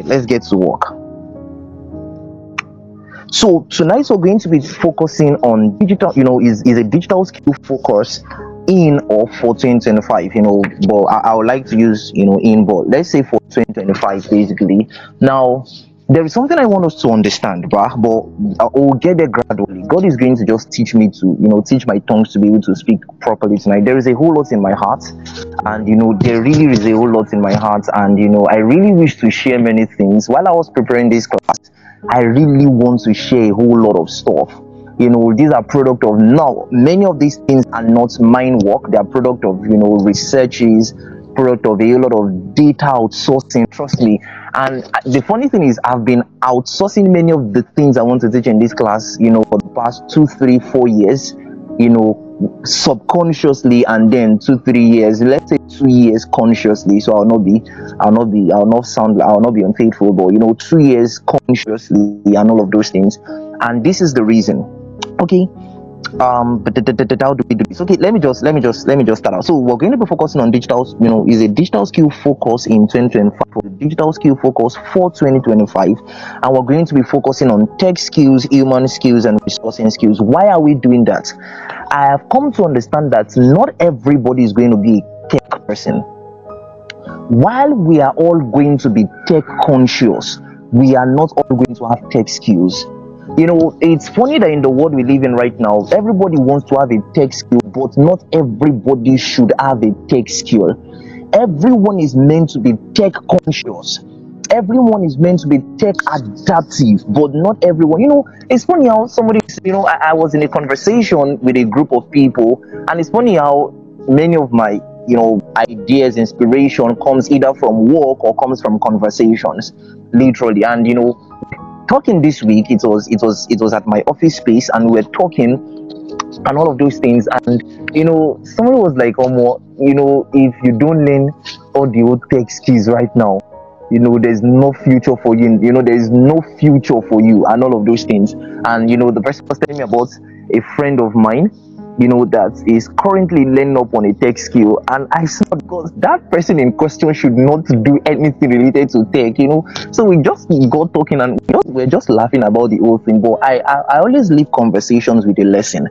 right, let's get to work. So tonight we're going to be focusing on digital, is a digital skill focus in or for 2025, but I would like to use, in, but let's say for 2025 basically. Now, there is something I want us to understand, bruh, but I will get there gradually. God is going to just teach me to, teach my tongues to be able to speak properly tonight. There is a whole lot in my heart, and there really is a whole lot in my heart, and I really wish to share many things. While I was preparing this class, I really want to share a whole lot of stuff. These are product of, now many of these things are not mind work. They are product of researches, product of a lot of data outsourcing, trust me. And the funny thing is, I've been outsourcing many of the things I want to teach in this class for the past 2, 3, 4 years, subconsciously, and then 2, 3 years, let's say 2 years consciously. So I'll not be unfaithful, but 2 years consciously and all of those things. And this is the reason. Okay, but how do we do this? Okay, let me just start out. So we're going to be focusing on digital, is a digital skill focus in 2025, digital skill focus for 2025, and we're going to be focusing on tech skills, human skills, and resourcing skills. Why are we doing that? I have come to understand that not everybody is going to be a tech person. While we are all going to be tech conscious, we are not all going to have tech skills. It's funny that in the world we live in right now, everybody wants to have a tech skill, but not everybody should have a tech skill. Everyone is meant to be tech conscious. Everyone is meant to be tech adaptive, but not everyone. It's funny how somebody, I was in a conversation with a group of people, and it's funny how many of my, ideas, inspiration comes either from work or comes from conversations, literally. And talking this week, it was at my office space, and we were talking and all of those things, and somebody was like, if you don't learn all the old tech skills right now, there's no future for you, there's no future for you, and all of those things. And the person was telling me about a friend of mine, that is currently learning up on a tech skill, and I saw, because that person in question should not do anything related to tech, so we just got talking, and we're just laughing about the whole thing. But I always leave conversations with a lesson,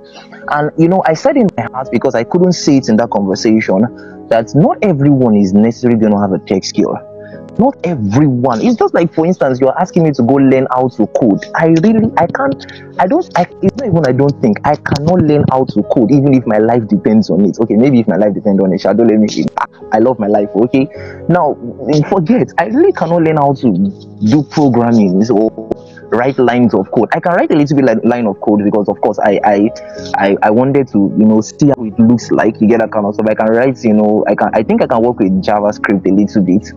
and I said in my heart, because I couldn't say it in that conversation, that not everyone is necessarily going to have a tech skill. Not everyone. It's just like, for instance, you're asking me to go learn how to code. I don't think I cannot learn how to code, even if my life depends on it. Okay, maybe if my life depends on it, don't let me see. I love my life. Okay, now forget, I really cannot learn how to do programming or write lines of code. I can write a little bit line of code, because of course I wanted to see how it looks like. You get that kind of stuff. I can write, I think I can work with JavaScript a little bit,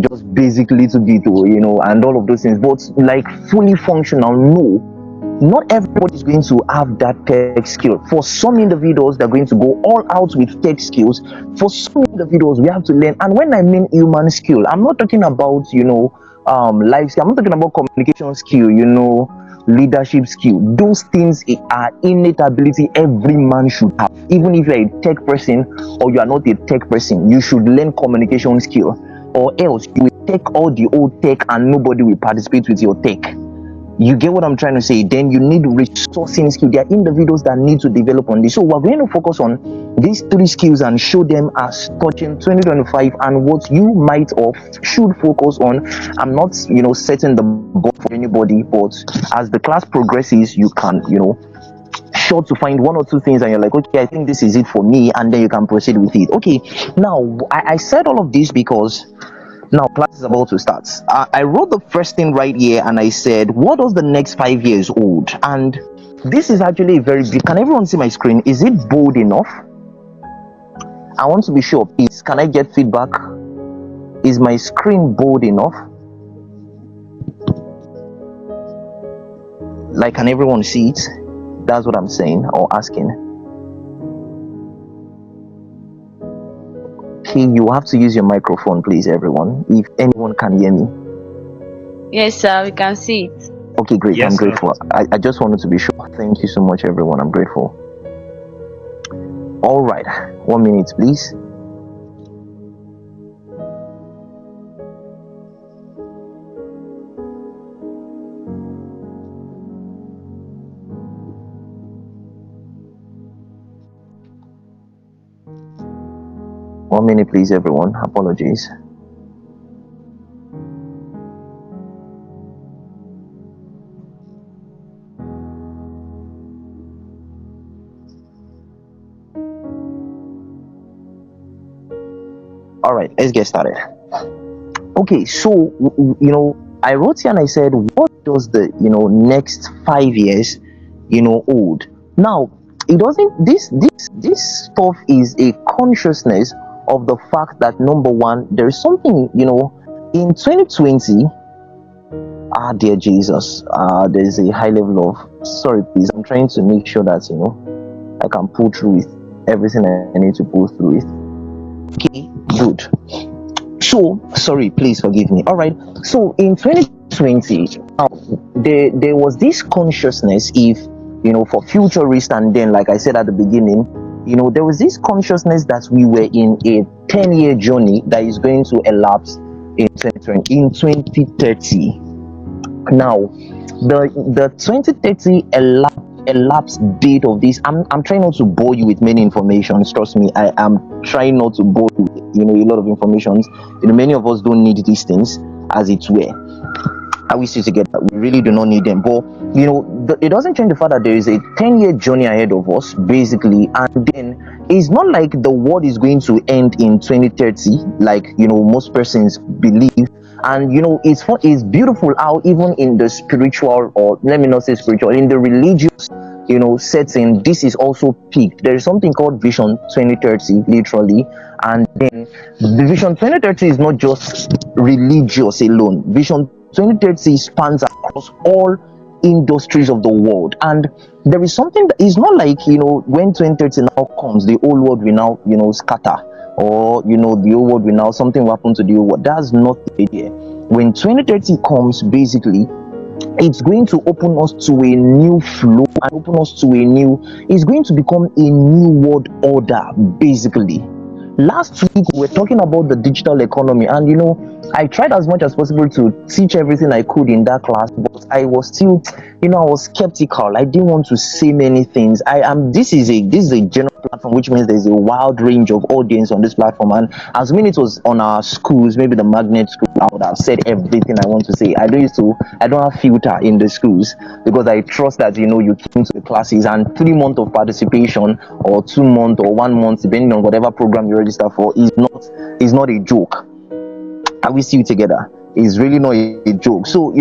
just basic little bit, and all of those things. But like fully functional, no. Not everybody is going to have that tech skill. For some individuals, they're going to go all out with tech skills. For some individuals, we have to learn. And when I mean human skill, I'm not talking about life skill. I'm not talking about communication skill, leadership skill. Those things are innate ability every man should have. Even if you're a tech person or you are not a tech person, you should learn communication skill, or else you will take all the old tech and nobody will participate with your tech. You get what I'm trying to say? Then you need resourcing skill. There are individuals that need to develop on this. So we're going to focus on these 3 skills and show them as touching 2025 and what you might or should focus on. I'm not, setting the bar for anybody, but as the class progresses, you can, sure to find 1 or 2 things, and you're like, okay, I think this is it for me, and then you can proceed with it. Okay, now I said all of this because now class is about to start. I wrote the first thing right here, and I said, what does the next 5 years hold? And this is actually a very big. Can everyone see my screen? Is it bold enough? I want to be sure, please. Can I get feedback? Is my screen bold enough? Like, can everyone see it? That's what I'm saying or asking. Okay, you have to use your microphone, please, everyone, if anyone can hear me. Yes, sir, we can see it. Okay, great. Yes, I'm grateful. I just wanted to be sure. Thank you so much, everyone. I'm grateful. All right, 1 minute, please. 1 minute, please, everyone. Apologies. All right, let's get started. Okay, so I wrote here and I said, what does the next 5 years hold? Now, it doesn't. This stuff is a consciousness of the fact that, number one, there is something in 2020. Ah, dear Jesus, there's a high level of, sorry, please. I'm trying to make sure that I can pull through with everything I need to pull through with. Okay, good. So sorry, please forgive me. All right, so in 2020, there was this consciousness, if for futurists, and then, like I said at the beginning, there was this consciousness that we were in a 10-year journey that is going to elapse in 2030. Now, the 2030 elapsed date of this, I'm trying not to bore you with many informations. Trust me, I am trying not to bore you with a lot of informations. Many of us don't need these things, as it were. Are we still together? We really do not need them. But it doesn't change the fact that there is a 10-year journey ahead of us, basically. And then it's not like the world is going to end in 2030, like most persons believe. And it's beautiful how, even in the spiritual, or let me not say spiritual, in the religious setting, this is also peaked. There is something called Vision 2030, literally. And then the Vision 2030 is not just religious alone. Vision 2030 spans across all industries of the world, and there is something that is not like when 2030 now comes, the whole world will now scatter, or the whole world will now, something will happen to the whole world. That's not the idea. When 2030 comes, basically, it's going to open us to a new flow, and open us to it's going to become a new world order, basically. Last week we were talking about the digital economy, and I tried as much as possible to teach everything I could in that class, but I was still I was skeptical. I didn't want to say many things. This is a general platform, which means there's a wide range of audience on this platform, and assuming it was on our schools, maybe the magnet school, I would have said everything I want to say. I don't have filter in the schools, because I trust that you came to the classes, and 3 months of participation, or 2 months, or 1 month, depending on whatever program you register for, is not a joke. Are we still together? It's really not a joke. So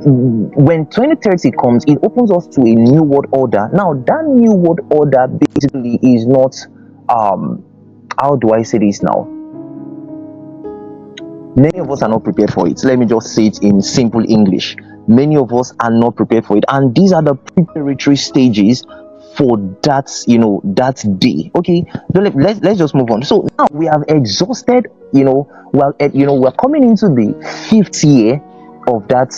when 2030 comes, it opens us to a new world order. Now, that new world order basically is not how do I say this now? Many of us are not prepared for it. Let me just say it in simple English. Many of us are not prepared for it, and these are the preparatory stages for that that day. Okay, let's just move on. So now we have exhausted, we're coming into the 5th year of that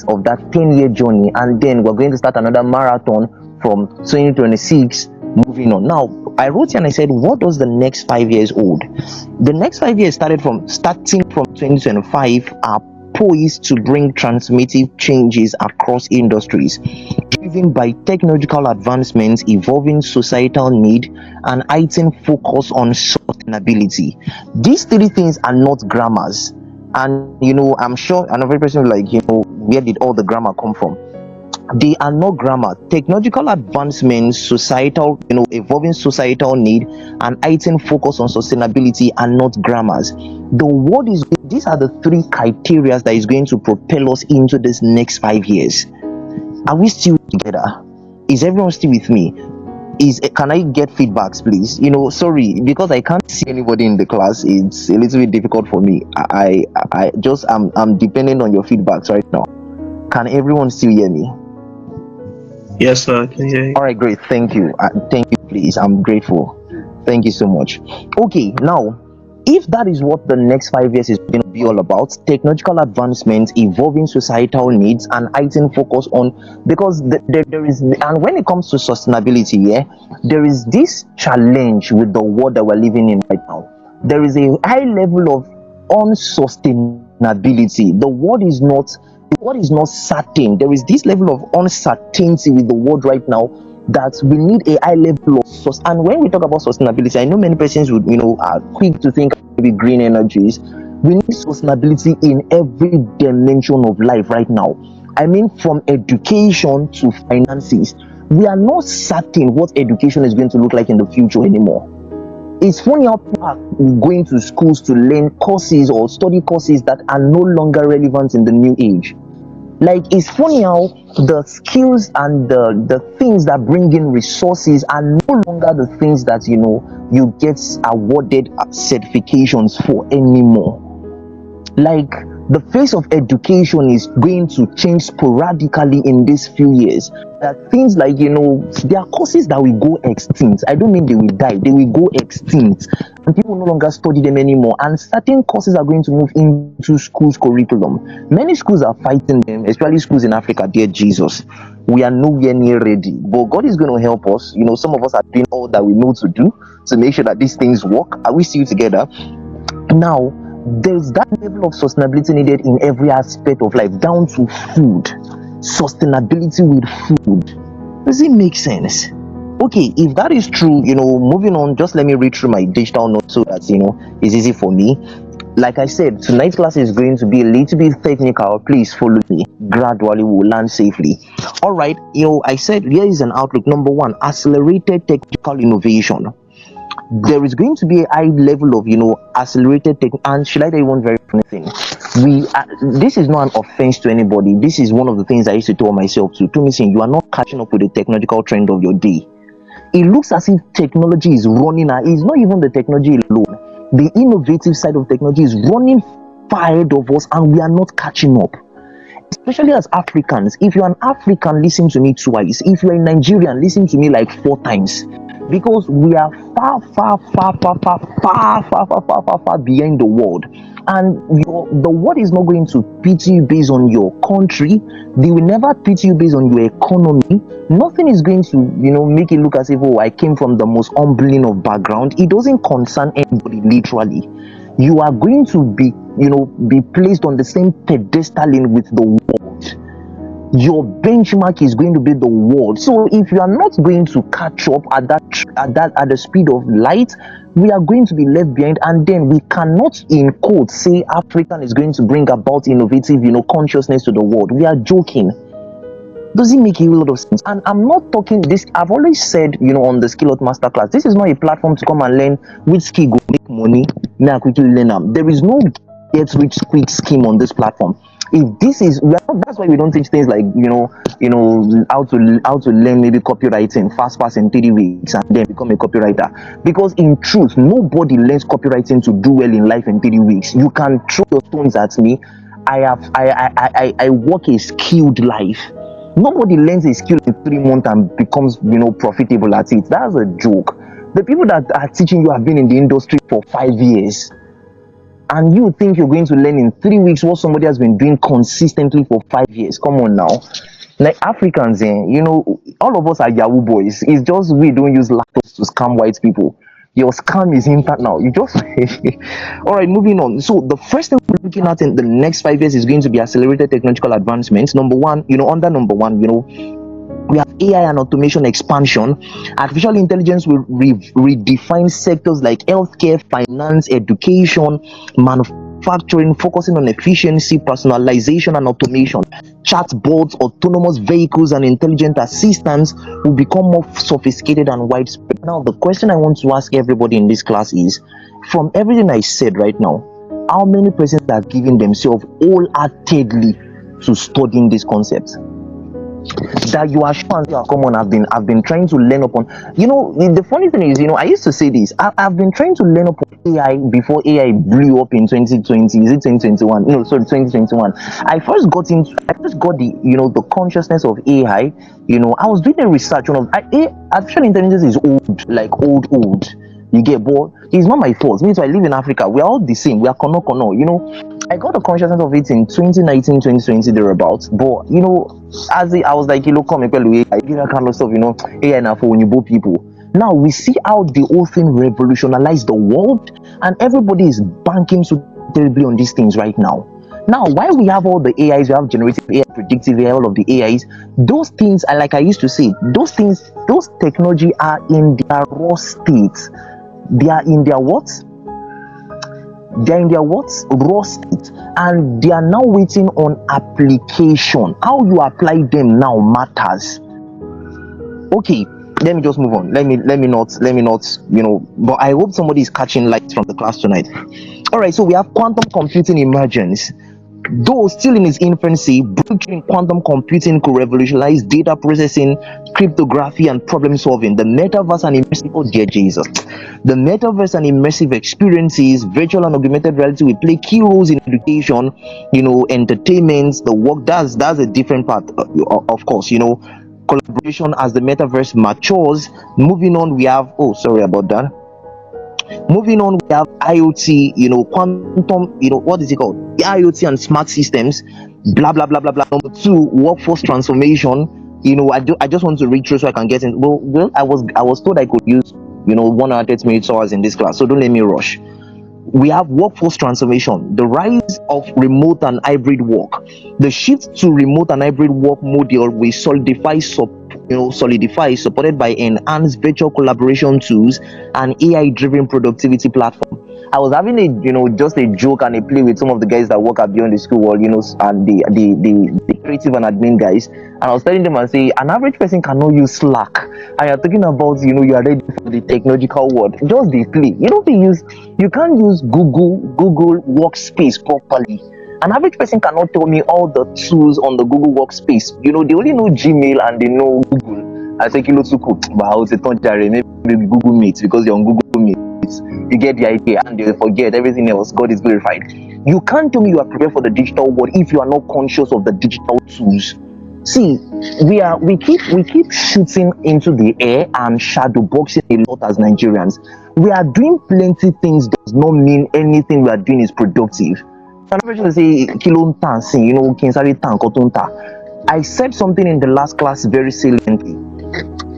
of that 10-year journey, and then we're going to start another marathon from 2026 moving on. Now, I wrote here and I said, what does the next 5 years hold? The next 5 years, starting from 2025, are poised to bring transformative changes across industries, driven by technological advancements, evolving societal need, and heightened focus on sustainability. These 3 things are not grammars, and I'm sure another person will like, where did all the grammar come from? They are not grammar. Technological advancements, societal, evolving societal need, and heightened focus on sustainability are not grammars. The word is, these are the 3 criteria that is going to propel us into this next 5 years. Are we still together? Is everyone still with me? Can I get feedbacks, please? Sorry, because I can't see anybody in the class, it's a little bit difficult for me. I'm depending on your feedbacks right now. Can everyone still hear me? Yes, sir, I can hear you. All right, great. Thank you. Thank you, please. I'm grateful. Thank you so much. Okay, now, if that is what the next 5 years is going to be all about, technological advancements, evolving societal needs, and heightened focus on, because there is, and when it comes to sustainability, there is this challenge with the world that we're living in right now. There is a high level of unsustainability. The world is not certain. There is this level of uncertainty with the world right now, that we need a high level of source. And when we talk about sustainability, I know many persons would, are quick to think maybe green energies. We need sustainability in every dimension of life right now. I mean, from education to finances. We are not certain what education is going to look like in the future anymore. It's funny how people are going to schools to learn courses or study courses that are no longer relevant in the new age. Like, it's funny how the skills and the things that bring in resources are no longer the things that you get awarded certifications for anymore. Like, the face of education is going to change sporadically in these few years. That things like, there are courses that will go extinct. I don't mean they will die, they will go extinct, and people no longer study them anymore. And certain courses are going to move into schools curriculum. Many schools are fighting them, especially schools in Africa. Dear Jesus, we are nowhere near ready, but God is going to help us. Some of us are doing all that we know to do to make sure that these things work. Are we still together? Now, there's that level of sustainability needed in every aspect of life, down to food. Sustainability with food. Does it make sense? Okay, if that is true, moving on, just let me read through my digital notes so that it's easy for me. Like I said, tonight's class is going to be a little bit technical. Please follow me. Gradually we'll land safely. All right, I said here is an outlook. Number one, accelerated technical innovation. There is going to be a high level of accelerated tech. And should I tell you one very funny thing? This is not an offense to anybody. This is one of the things I used to tell myself too. Tomisin, you are not catching up with the technological trend of your day. It looks as if technology is running out. It's not even the technology alone. The innovative side of technology is running far ahead of us, and we are not catching up. Especially as Africans. If you're an African, listen to me twice. If you're a Nigerian, listen to me like 4 times. Because we are far behind the world, and the world is not going to pity you based on your country. They will never pity you based on your economy. Nothing is going to make it look as if, I came from the most humbling of background. It doesn't concern anybody. Literally, you are going to be placed on the same pedestal with the world. Your benchmark is going to be the world. So if you are not going to catch up at the speed of light, we are going to be left behind. And then we cannot, in quotes, say African is going to bring about innovative consciousness to the world. We are joking. Does it make a lot of sense? And I'm not talking this. I've always said, on the Skill Hut Masterclass, this is not a platform to come and learn which skill go make money. Now quickly learn them. There is no get rich quick scheme on this platform. If this is, that's why we don't teach things like how to learn maybe copywriting fast in 3 weeks and then become a copywriter. Because in truth, nobody learns copywriting to do well in life in 3 weeks. You can throw your stones at me. I work a skilled life. Nobody learns a skill in 3 months and becomes profitable at it. That's a joke. The people that are teaching you have been in the industry for 5 years. And you think you're going to learn in 3 weeks what somebody has been doing consistently for 5 years? Come on now. Like Africans, all of us are Yahoo boys. It's just we don't use laptops to scam white people. Your scam is impact now. You just all right, moving on. So the first thing we're looking at in the next 5 years is going to be accelerated technological advancements. Number one, under number one, we have AI and automation expansion. Artificial intelligence will redefine sectors like healthcare, finance, education, manufacturing, focusing on efficiency, personalization, and automation. Chatbots, autonomous vehicles, and intelligent assistants will become more sophisticated and widespread. Now, the question I want to ask everybody in this class is, from everything I said right now, how many persons are giving themselves wholeheartedly to studying this concept? That you are sure and you are common. I've been trying to learn upon. The funny thing is, I used to say this. I've been trying to learn upon AI before AI blew up in 2020. Is it 2021? No, sorry, 2021. I first got the the consciousness of AI. I was doing a research. Artificial intelligence is old, like old. You get bored. It's not my fault. Me too, I live in Africa. We are all the same. We are kono. I got the consciousness of it in 2019, 2020 thereabouts. But I was like, come AI, kind of stuff, AI now for when you both people. Now we see how the whole thing revolutionized the world, and everybody is banking so terribly on these things right now. Now, while we have all the AIs, we have generative AI, predictive AI, all of the AIs, those things are, like I used to say, those technology are in their raw state. They are in their what? They're in their what? Raw state, and they are now waiting on application. How you apply them now matters. Okay, let me just move on. Let me not, but I hope somebody is catching light from the class tonight. All right, so we have quantum computing emergence. Though still in its infancy, breakthrough in quantum computing could revolutionize data processing, cryptography, and problem solving. The metaverse and immersive, oh dear Jesus, the metaverse and immersive experiences, virtual and augmented reality will play key roles in education, entertainment, the work. That's a different part, of course. Collaboration as the metaverse matures. Moving on, we have, oh, sorry about that. Moving on, we have IoT, quantum, what is it called? IoT and smart systems, blah blah blah blah blah. Number two, workforce transformation. I just want to read through so I can get in. Well, I was told I could use 1 hour 30 minutes hours in this class, so don't let me rush. We have workforce transformation, the rise of remote and hybrid work. The shift to remote and hybrid work model will solidify, supported by enhanced virtual collaboration tools and AI-driven productivity platform. I was having just a joke and a play with some of the guys that work at Beyond the School World, and the creative and admin guys, and I was telling them and say, an average person cannot use Slack, and you're talking about you are ready for the technological world. Just the play. You can't use Google Workspace properly. An average person cannot tell me all the tools on the Google Workspace. They only know Gmail and they know Google. I say Kilo Tsuku, maybe Google Meet, because you're on Google Meet. You get the idea, and they forget everything else. God is glorified. You can't tell me you are prepared for the digital world if you are not conscious of the digital tools. See, we keep shooting into the air and shadow boxing a lot as Nigerians. We are doing plenty things does not mean anything we are doing is productive. An average person say kilo dancing, kinsari tank otunta. I said something in the last class very saliently.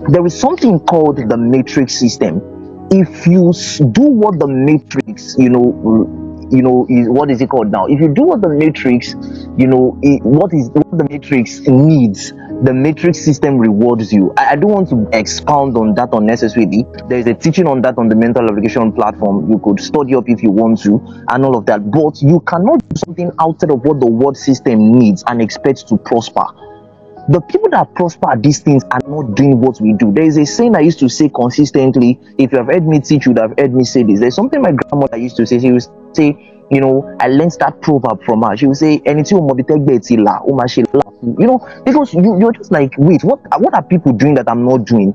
There is something called the matrix system. If you do what the matrix, is what is it called now? If you do what the matrix, what the matrix needs, the matrix system rewards you. I don't want to expound on that unnecessarily. There is a teaching on that on the mental application platform. You could study up if you want to, and all of that. But you cannot do something outside of what the world system needs and expect to prosper. The people that prosper at these things are not doing what we do. There is a saying I used to say consistently. If you have heard me teach, you would have heard me say this. There's something my grandmother used to say. She would say, I learned that proverb from her. She would say, because you're just like, wait, what are people doing that I'm not doing?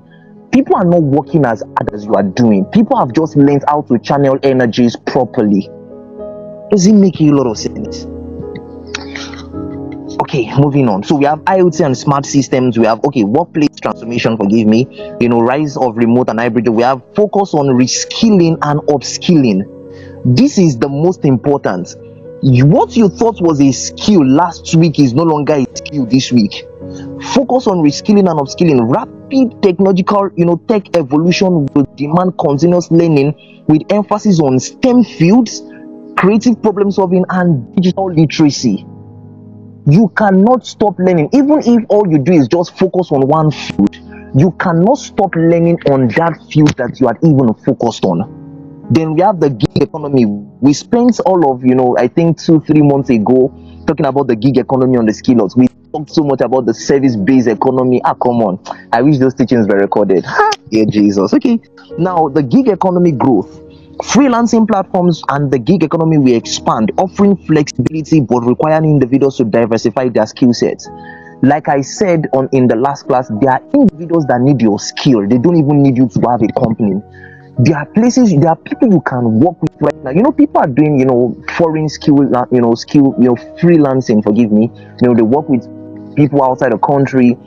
People are not working as hard as you are doing. People have just learned how to channel energies properly. Does it make a lot of sense? Okay, moving on. So we have IoT and smart systems. We have workplace transformation. Forgive me. Rise of remote and hybrid. We have focus on reskilling and upskilling. This is the most important. What you thought was a skill last week is no longer a skill this week. Focus on reskilling and upskilling. Rapid technological, tech evolution will demand continuous learning with emphasis on STEM fields, creative problem solving, and digital literacy. You cannot stop learning. Even if all you do is just focus on one field, you cannot stop learning on that field that you are even focused on. Then we have the gig economy. We spent all of, I think 2-3 months ago talking about the gig economy on the Skill Hut. We talked so much about the service-based economy. Come on. I wish those teachings were recorded. Yeah, Jesus. Okay. Now, the gig economy growth. Freelancing platforms and the gig economy will expand, offering flexibility but requiring individuals to diversify their skill sets. Like I said in the last class, there are individuals that need your skill. They don't even need you to have a company. There are people you can work with right now. People are doing, foreign freelancing, forgive me. They work with people outside the country,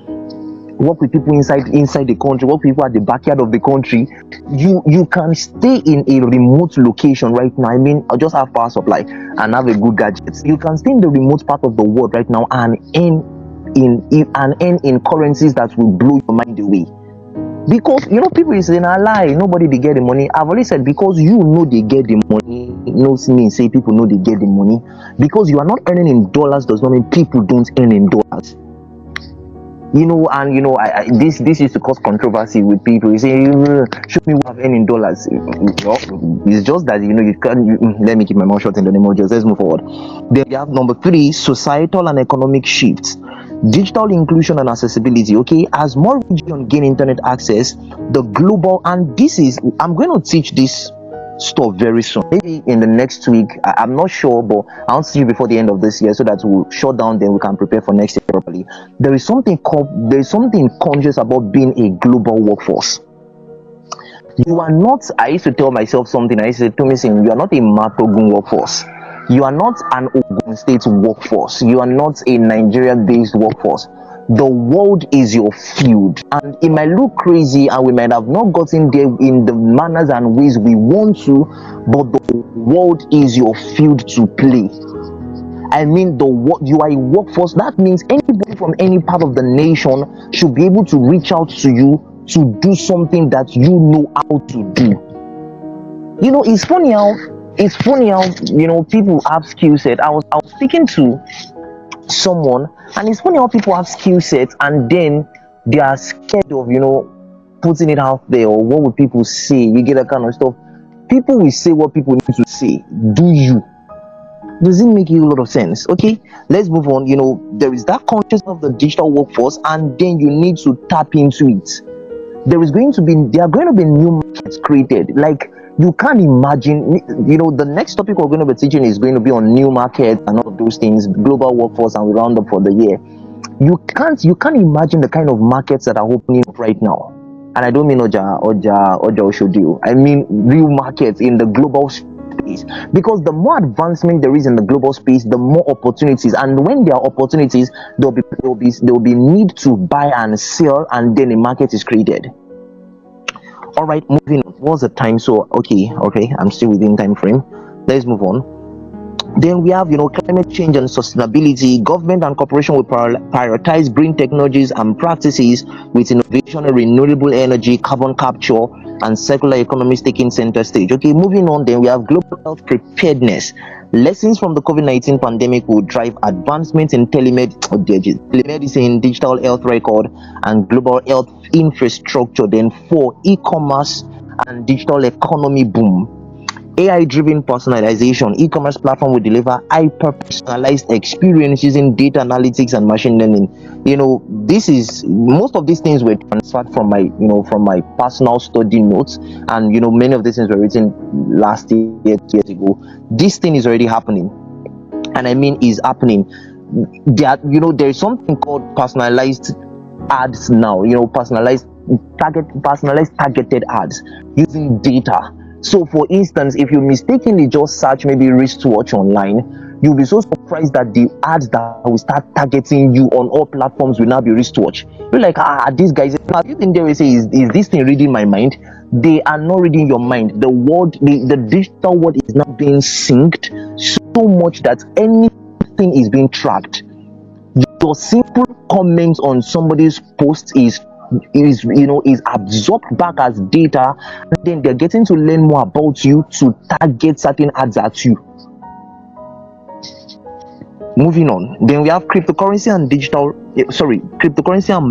work with people inside the country, work with people at the backyard of the country. You can stay in a remote location right now. I'll just have power supply and have a good gadget. You can stay in the remote part of the world right now and earn in currencies that will blow your mind away. Because people is saying a lie, nobody they get the money. I've already said, because you know they get the money, no mean say people know they get the money. Because you are not earning in dollars does not mean people don't earn in dollars. And this used to cause controversy with people. You say, show me what I've earned in dollars. It's just that you can't. Let me keep my mouth shut in the name of Jesus. Let's move forward. Then we have number 3: societal and economic shifts, digital inclusion and accessibility. Okay, as more regions gain internet access, the global, and this is, I'm going to teach this stuff very soon, maybe in the next week. I'm not sure, but I'll see you before the end of this year so that we'll shut down, then we can prepare for next year properly. There's something conscious about being a global workforce. You are not, I used to tell myself something. I used to say, Tomisin, you are not a Matogun workforce. You are not an Ogun State workforce. You are not a Nigeria-based workforce. The world is your field, and it might look crazy and we might have not gotten there in the manners and ways we want to, but the world is your field to play. I mean, you are a workforce. That means anybody from any part of the nation should be able to reach out to you to do something that you know how to do. It's funny how people have skill set. I was speaking to someone, and it's funny how people have skill sets and then they are scared of putting it out there, or what would people say. You get that kind of stuff. People will say what people need to say. Does it make you a lot of sense? Okay, let's move on. There is that consciousness of the digital workforce, and then you need to tap into it. There are going to be new markets created. Like, you can't imagine. The next topic we're going to be teaching is going to be on new markets and all of those things, global workforce, and we round up for the year. You can't imagine the kind of markets that are opening up right now. And I don't mean Oja Oshodio. I mean real markets in the global space. Because the more advancement there is in the global space, the more opportunities. And when there are opportunities, there will be need to buy and sell, and then a market is created. All right, moving on. What's the time? So okay, I'm still within time frame. Let's move on. Then we have climate change and sustainability. Government and corporation will prioritize green technologies and practices, with innovation in renewable energy, carbon capture, and circular economies taking center stage. Okay, moving on. Then we have global health preparedness. Lessons from the COVID-19 pandemic will drive advancements in telemedicine, digital health record, and global health infrastructure. Then 4, e-commerce and digital economy boom. AI-driven personalization. E-commerce platform will deliver hyper-personalized experience using data analytics and machine learning. Most of these things were transferred from my personal study notes, and many of these things were written last year, 2 years ago. This thing is already happening, and I mean is happening. There is something called personalized ads now. Personalized targeted ads using data. So, for instance, if you mistakenly just search maybe wristwatch online, you'll be so surprised that the ads that will start targeting you on all platforms will now be wristwatch. You're like, these guys, have you been there and say, is this thing reading my mind? They are not reading your mind. The world, the digital world is now being synced so much that anything is being tracked. Your simple comments on somebody's post is absorbed back as data, and then they're getting to learn more about you to target certain ads at you. Moving on, then we have cryptocurrency and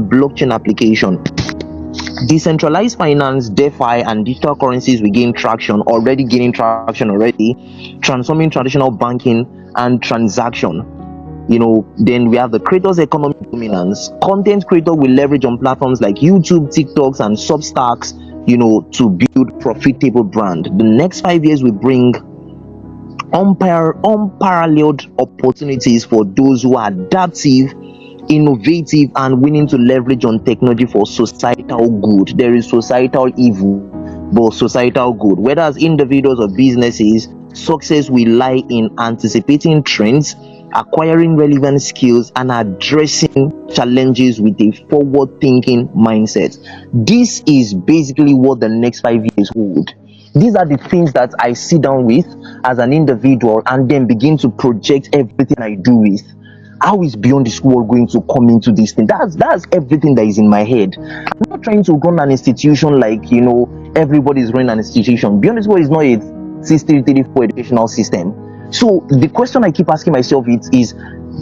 blockchain application. Decentralized finance, DeFi, and digital currencies will gaining traction already, transforming traditional banking and transaction. Then we have the creators' economic dominance. Content creator will leverage on platforms like YouTube, TikToks, and Substacks, to build profitable brand. The next 5 years will bring unparalleled opportunities for those who are adaptive, innovative, and willing to leverage on technology for societal good. There is societal evil, but societal good. Whether as individuals or businesses, success will lie in anticipating trends, acquiring relevant skills, and addressing challenges with a forward-thinking mindset. This is basically what the next 5 years hold. These are the things that I sit down with as an individual and then begin to project everything I do with. How is beyond the school world going to come into this thing? That's everything that is in my head. I'm not trying to run an institution like everybody is running an institution. Beyond the school is not a 6334 educational system. So the question I keep asking myself is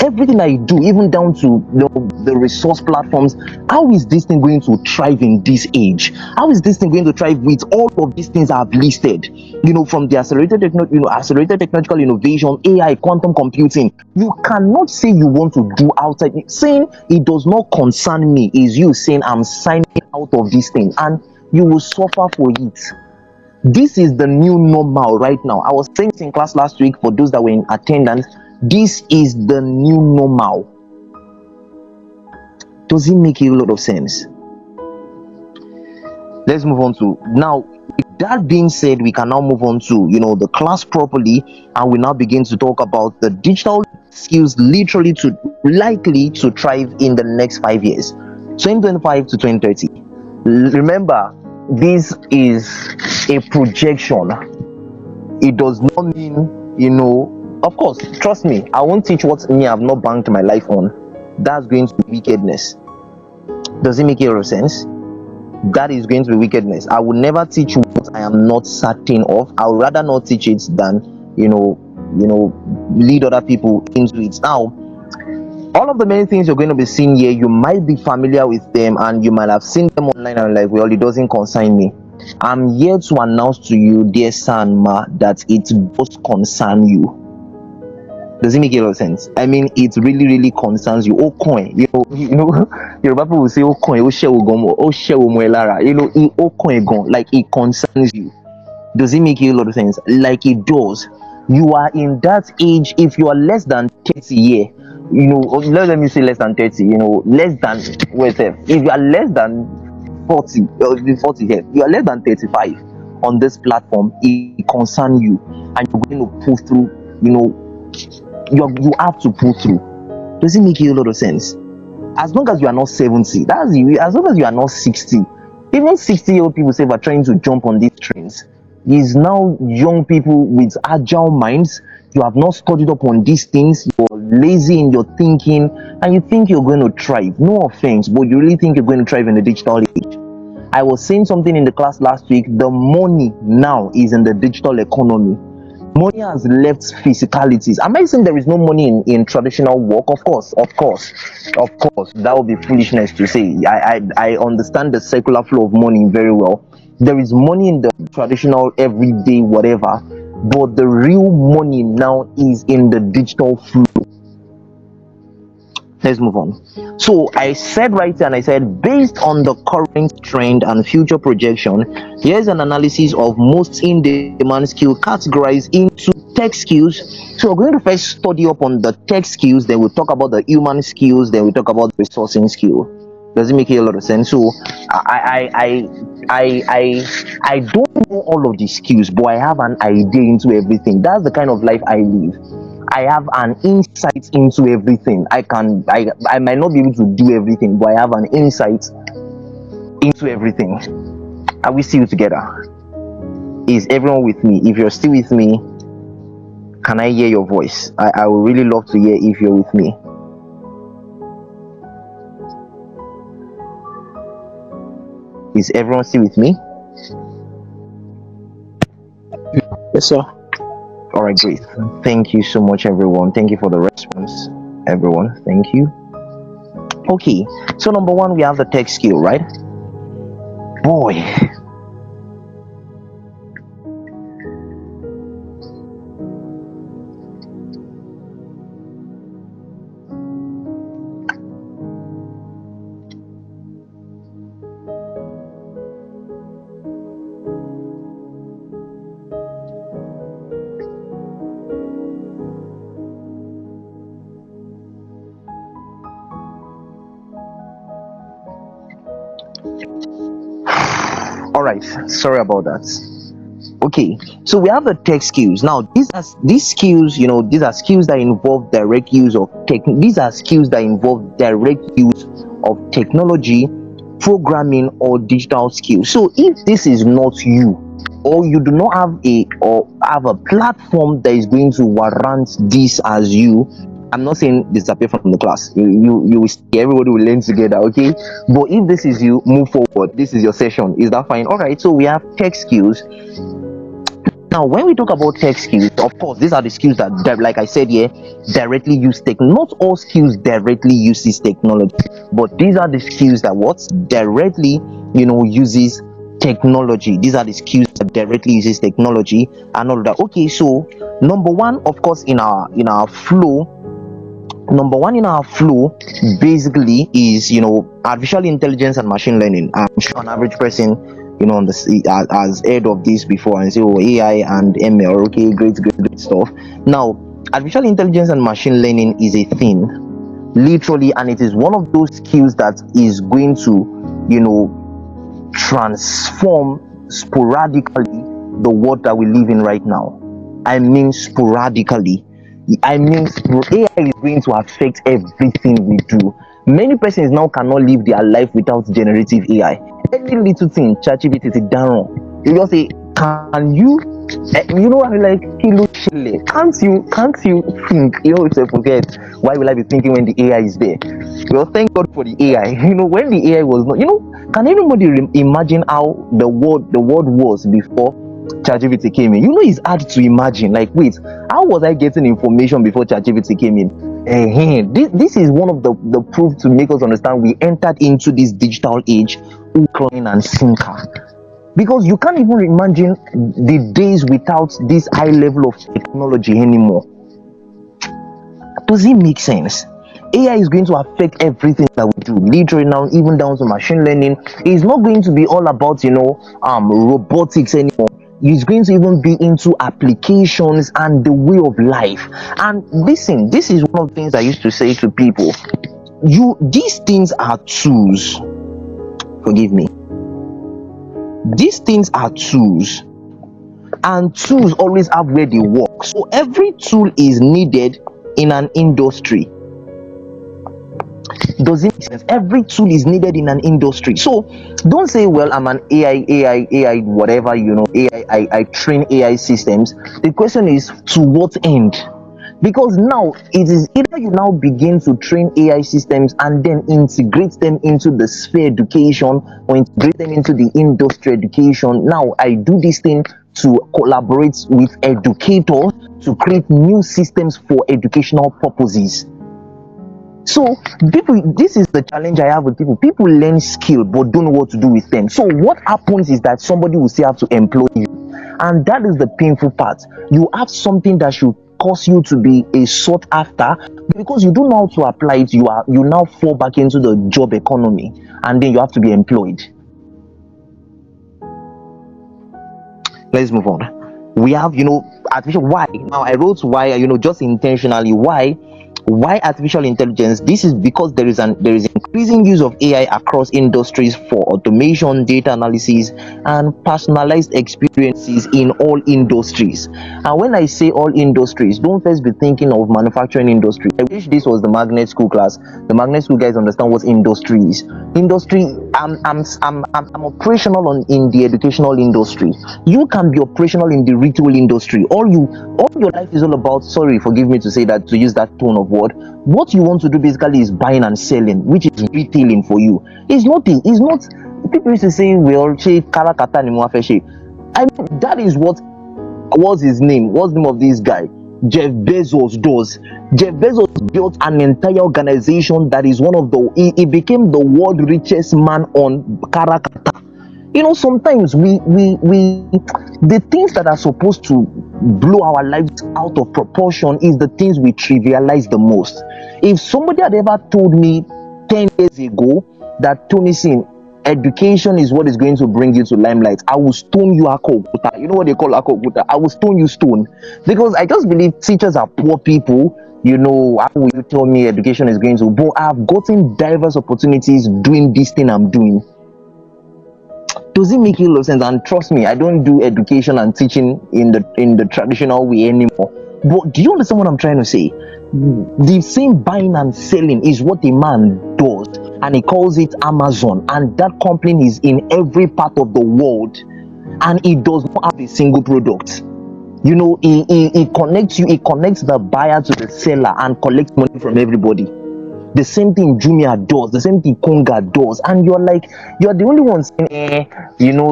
everything I do, even down to the resource platforms, how is this thing going to thrive in this age? How is this thing going to thrive with all of these things I've listed? From the accelerated technological innovation, AI, quantum computing. You cannot say you want to do outside. Saying it does not concern me is you saying I'm signing out of this thing, and you will suffer for it. This is the new normal right now. I was saying this in class last week for those that were in attendance. This is the new normal. Does it make a lot of sense? Let's move on to now. With that being said, we can now move on to the class properly, and we now begin to talk about the digital skills likely to thrive in the next 5 years, 2025 to 2030. Remember, this is a projection. It does not mean of course, trust me, I won't teach what me I've not banked my life on. That's going to be wickedness. Does it make a lot of sense? That is going to be wickedness. I will never teach what I am not certain of. I would rather not teach it than lead other people into it. Now, all of the many things you're going to be seeing here, you might be familiar with them and you might have seen them online and like, well, it doesn't concern me. I'm here to announce to you, dear son, ma, that it does concern you. Does it make a lot of sense? I mean, it really, really concerns you. Oh, coin, your people will say, oh, coin, oh, coin, like it concerns you. Does it make a lot of sense? Like it does. You are in that age. If you are less than 30 years, let me say less than 30, less than, if you are less than 40, here, you are less than 35 on this platform, it concerns you, and you're going to pull through, you have to pull through. Does it make a lot of sense? As long as you are not 70, as long as you are not 60, even 60-year-old people say are trying to jump on these trains. Is now young people with agile minds. You have not studied up on these things, you're lazy in your thinking, and you think you're going to thrive. No offense, but you really think you're going to thrive in the digital age. I was saying something in the class last week. The money now is in the digital economy. Money has left physicalities. Am I saying there is no money in traditional work? Of course. That would be foolishness to say. I understand the circular flow of money very well. There is money in the traditional everyday whatever, but the real money now is in the digital flow. Let's move on. So I said right here, and I said, based on the current trend and future projection, here's an analysis of most in-demand skill categorized into tech skills. So we're going to first study up on the tech skills, then we'll talk about the human skills, then we'll talk about the resourcing skill. Does it make a lot of sense? So I don't know all of the skills, but I have an idea into everything. That's the kind of life I live. I have an insight into everything. I might not be able to do everything, but I have an insight into everything. Are we still together? Is everyone with me? If you're still with me, can I hear your voice? I would really love to hear if you're with me. Is everyone still with me? Yes, sir. All right, great. Thank you so much, everyone. Thank you for the response, everyone. Thank you. Okay, so number one, we have the tech skill, right? Boy. All right, sorry about that. Okay, so we have the tech skills. Now these skills, these are skills that involve direct use of tech. These are skills that involve direct use of technology, programming, or digital skills. So if this is not you, or you do not have a platform that is going to warrant this as you, I'm not saying disappear from the class. You will stay, everybody will learn together, okay? But if this is you, move forward. This is your session. Is that fine? All right. So we have tech skills. Now, when we talk about tech skills, of course, these are the skills that like I said here, directly use tech. Not all skills directly uses technology, but these are the skills that what directly, uses technology. These are the skills that directly uses technology and all that. Okay, so number one, of course, number one in our flow basically is artificial intelligence and machine learning. I'm sure an average person on the has heard of this before and say, oh, AI and ML. Okay, great stuff. Now, artificial intelligence and machine learning is a thing, literally, and it is one of those skills that is going to transform sporadically the world that we live in right now. I mean sporadically. AI is going to affect everything we do. Many persons now cannot live their life without generative AI. Any little thing, ChatGPT is down. You just say, "Can you?" I'm like, "Kilo shile." Can't you think? It's a forget. Why will I be thinking when the AI is there? Well, thank God for the AI. When the AI was not, can anybody imagine how the world was before ChatGPT came in? It's hard to imagine. Like, wait, how was I getting information before ChatGPT came in? This is one of the proof to make us understand we entered into this digital age, clean and sinker. Because you can't even imagine the days without this high level of technology anymore. Does it make sense? AI is going to affect everything that we do, literally now, even down to machine learning. It's not going to be all about robotics anymore. It's going to even be into applications and the way of life. And listen, this is one of the things I used to say to people. These things are tools. Forgive me. These things are tools, and tools always have where they work. So every tool is needed in an industry. Does it make sense? Every tool is needed in an industry. So don't say, well, I'm an AI, whatever, AI, I train AI systems. The question is, to what end? Because now it is either you now begin to train AI systems and then integrate them into the sphere education or integrate them into the industry education. Now I do this thing to collaborate with educators to create new systems for educational purposes. So this is the challenge I have with people. People learn skill but don't know what to do with them. So what happens is that somebody will still have to employ you, and that is the painful part. You have something that should cause you to be a sought after, because you don't know how to apply it. You now fall back into the job economy, and then you have to be employed. Let's move on. We have artificial. Why? Now I wrote why, just intentionally. Why artificial intelligence? This is because there is increasing use of AI across industries for automation, data analysis, and personalized experiences in all industries. And when I say all industries, don't first be thinking of manufacturing industry. I wish this was the magnet school class. The magnet school guys understand what industry is. Industry. I'm operational in the educational industry. You can be operational in the retail industry. All your life is all about. Sorry, forgive me to say that, to use that tone of word. What you want to do basically is buying and selling, which is retailing for you. It's not. People used to say, well, karakata ni mo fe se. I mean, that is what's his name? What's the name of this guy? Jeff Bezos does. Jeff Bezos built an entire organization that is he became the world richest man on karakata. Sometimes the things that are supposed to blow our lives out of proportion is the things we trivialize the most. If somebody had ever told me 10 years ago that, Tomisin, education is what is going to bring you to limelight, I will stone you akoguta. You know what they call akoguta? I will stone you stone. Because I just believe teachers are poor people. How will you tell me education is going to? But I've gotten diverse opportunities doing this thing I'm doing. Does it make a lot of sense? And trust me, I don't do education and teaching in the traditional way anymore. But do you understand what I'm trying to say? The same buying and selling is what a man does, and he calls it Amazon, and that company is in every part of the world, and it does not have a single product. It connects you, it connects the buyer to the seller and collects money from everybody. The same thing Jumia does, the same thing Konga does, and you're the only one saying,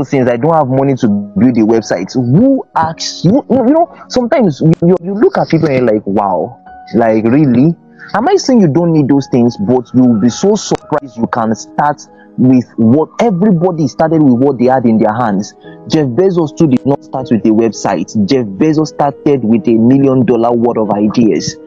since I don't have money to build a website. Who asks you? Sometimes you look at people and you're like, wow, like really? Am I saying you don't need those things? But you'll be so surprised you can start with what everybody started with, what they had in their hands. Jeff Bezos too did not start with a website. Jeff Bezos started with $1 million worth of ideas.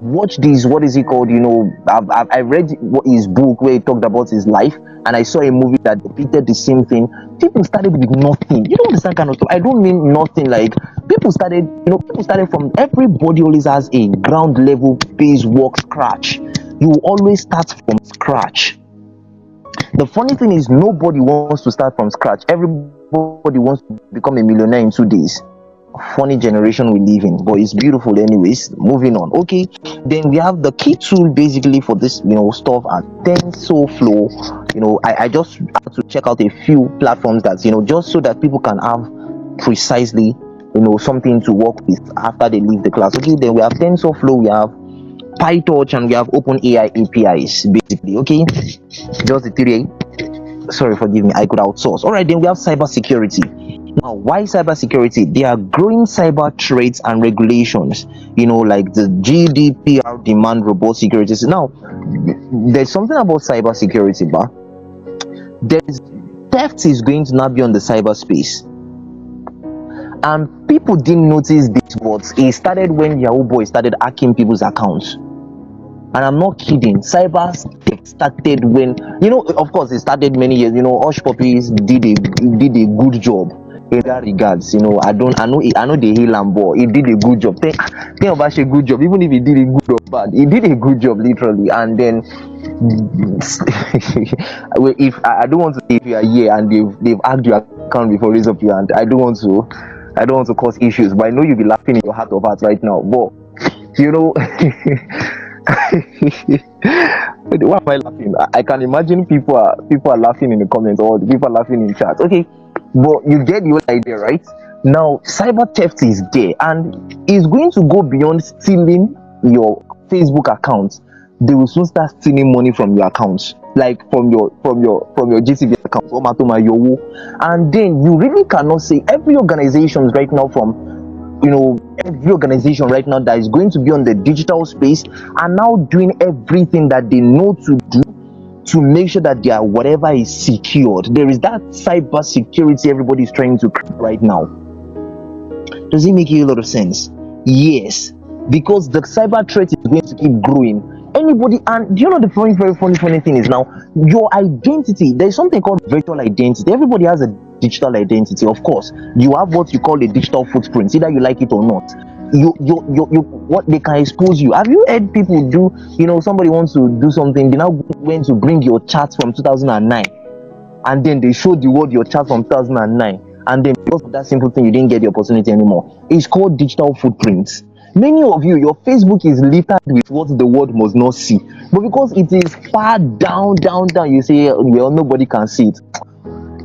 Watch this, what is it called, I read his book where he talked about his life, and I saw a movie that depicted the same thing. People started with nothing. You don't understand kind of stuff. I don't mean nothing, like people started from, everybody always has a ground level base work scratch. You always start from scratch. The funny thing is, nobody wants to start from scratch. Everybody wants to become a millionaire in 2 days. Funny generation we live in, but it's beautiful anyways. Moving on. Okay, then we have the key tool basically for this stuff at TensorFlow. I just have to check out a few platforms that just so that people can have precisely something to work with after they leave the class. Okay, then we have TensorFlow, we have PyTorch, and we have OpenAI APIs basically. Okay, just the three. Sorry, forgive me, I could outsource. All right, then we have cybersecurity. Now, why cybersecurity? There are growing cyber threats and regulations, like the GDPR demand robust security. So now, there's something about cybersecurity, but theft is going to now be on the cyberspace. And people didn't notice this, but it started when Yahoo Boy started hacking people's accounts. And I'm not kidding. Cyber started when, of course, it started many years. Hush Puppies did a good job in that regards. I know they heal and ball. He did a good job. Think about a good job, even if he did a good or bad. He did a good job, literally. And then, if I don't want to say if you are here and they've hacked your account before, raise up your hand. I don't want to cause issues, but I know you'll be laughing in your heart of hearts right now. But why am I laughing? I can imagine people are laughing in the comments, or people are laughing in chat. Okay, but you get the whole idea, right? Now, cyber theft is there, and it's going to go beyond stealing your Facebook account. They will soon start stealing money from your accounts, like from your GTB account, or Matoma Yowo. And then you really cannot say every organization right now every organization right now that is going to be on the digital space are now doing everything that they know to do to make sure that their whatever is secured. There is that cyber security everybody is trying to create right now. Does it make a lot of sense? Yes, because the cyber threat is going to keep growing. Anybody, and do you know the very funny thing is now your identity? There's something called virtual identity. Everybody has a digital identity, of course. You have what you call a digital footprint, either you like it or not. You what they can expose you. Have you heard people do? Somebody wants to do something, they now went to bring your chats from 2009, and then they showed the world your chats from 2009, and then because of that simple thing, you didn't get the opportunity anymore. It's called digital footprints. Many of you, your Facebook is littered with what the world must not see, but because it is far down, you say, well, nobody can see it.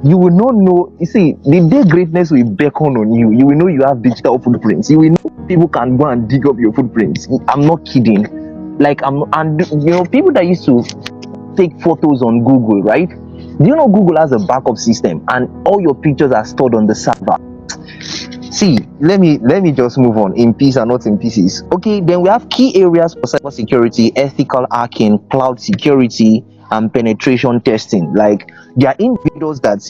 You will not know. You see, the day greatness will beckon on you, you will know you have digital footprints. You will know people can go and dig up your footprints. I'm not kidding. People that used to take photos on Google, right? Do you know Google has a backup system and all your pictures are stored on the server? See, let me just move on in peace and not in pieces. Okay, then we have key areas for cybersecurity: ethical hacking, cloud security, and penetration testing. Like, there are individuals that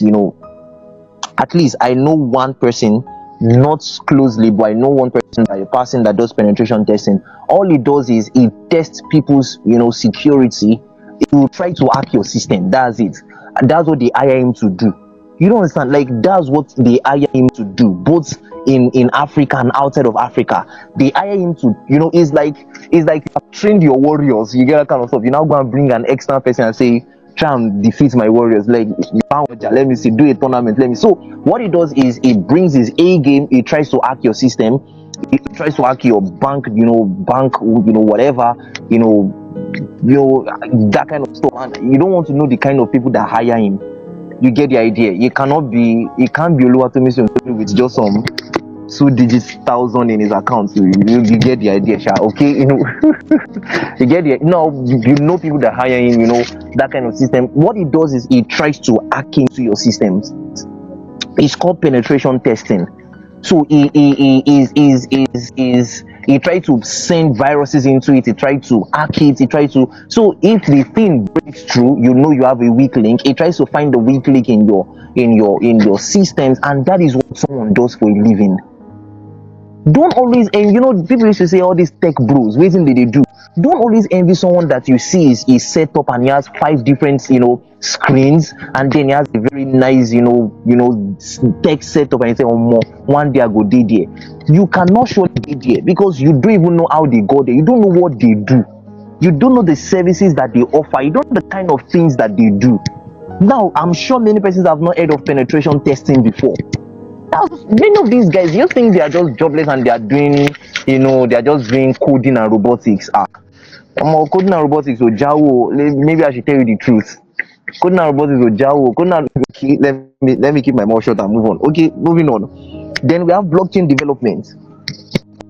at least I know one person, not closely, but I know one person that does penetration testing. All it does is it tests people's security. It will try to hack your system. That's it. And that's what they hire him to do. You don't understand? Like, that's what they hire him to do, both in Africa and outside of Africa. They hire him to, it's like you have trained your warriors. You get that kind of stuff. You now go and bring an external person and say, try and defeat my warriors. Like, let me see, do a tournament. Let me. So what it does is it brings his A game. It tries to hack your system. It tries to hack your bank. Whatever. That kind of stuff. And you don't want to know the kind of people that hire him. You get the idea. It can't be Oluwatomisin with just some 2 digit thousand in his account. So you get the idea, sha. Okay, you get the no. You know people that hire him. That kind of system. What it does is it tries to hack into your systems. It's called penetration testing. So he try to send viruses into it, he try to hack it, he try to, so if the thing breaks through, you have a weak link, he tries to find the weak link in your systems, and that is what someone does for a living. Don't always, and people used to say all these tech bros, waiting they do. Don't always envy someone that you see is set up and he has 5 different screens, and then he has a very nice tech setup, and you say, oh more one day I go dey there. You cannot surely be there because you don't even know how they got there, you don't know what they do, you don't know the services that they offer, you don't know the kind of things that they do. Now I'm sure many persons have not heard of penetration testing before. Now, many of these guys, you think they are just jobless and they are doing, they are just doing coding and robotics. Coding and robotics, so Jawo, maybe I should tell you the truth. Coding and robotics, so Jawo, coding and, okay, let me keep my mouth shut and move on. Okay, moving on. Then we have blockchain development.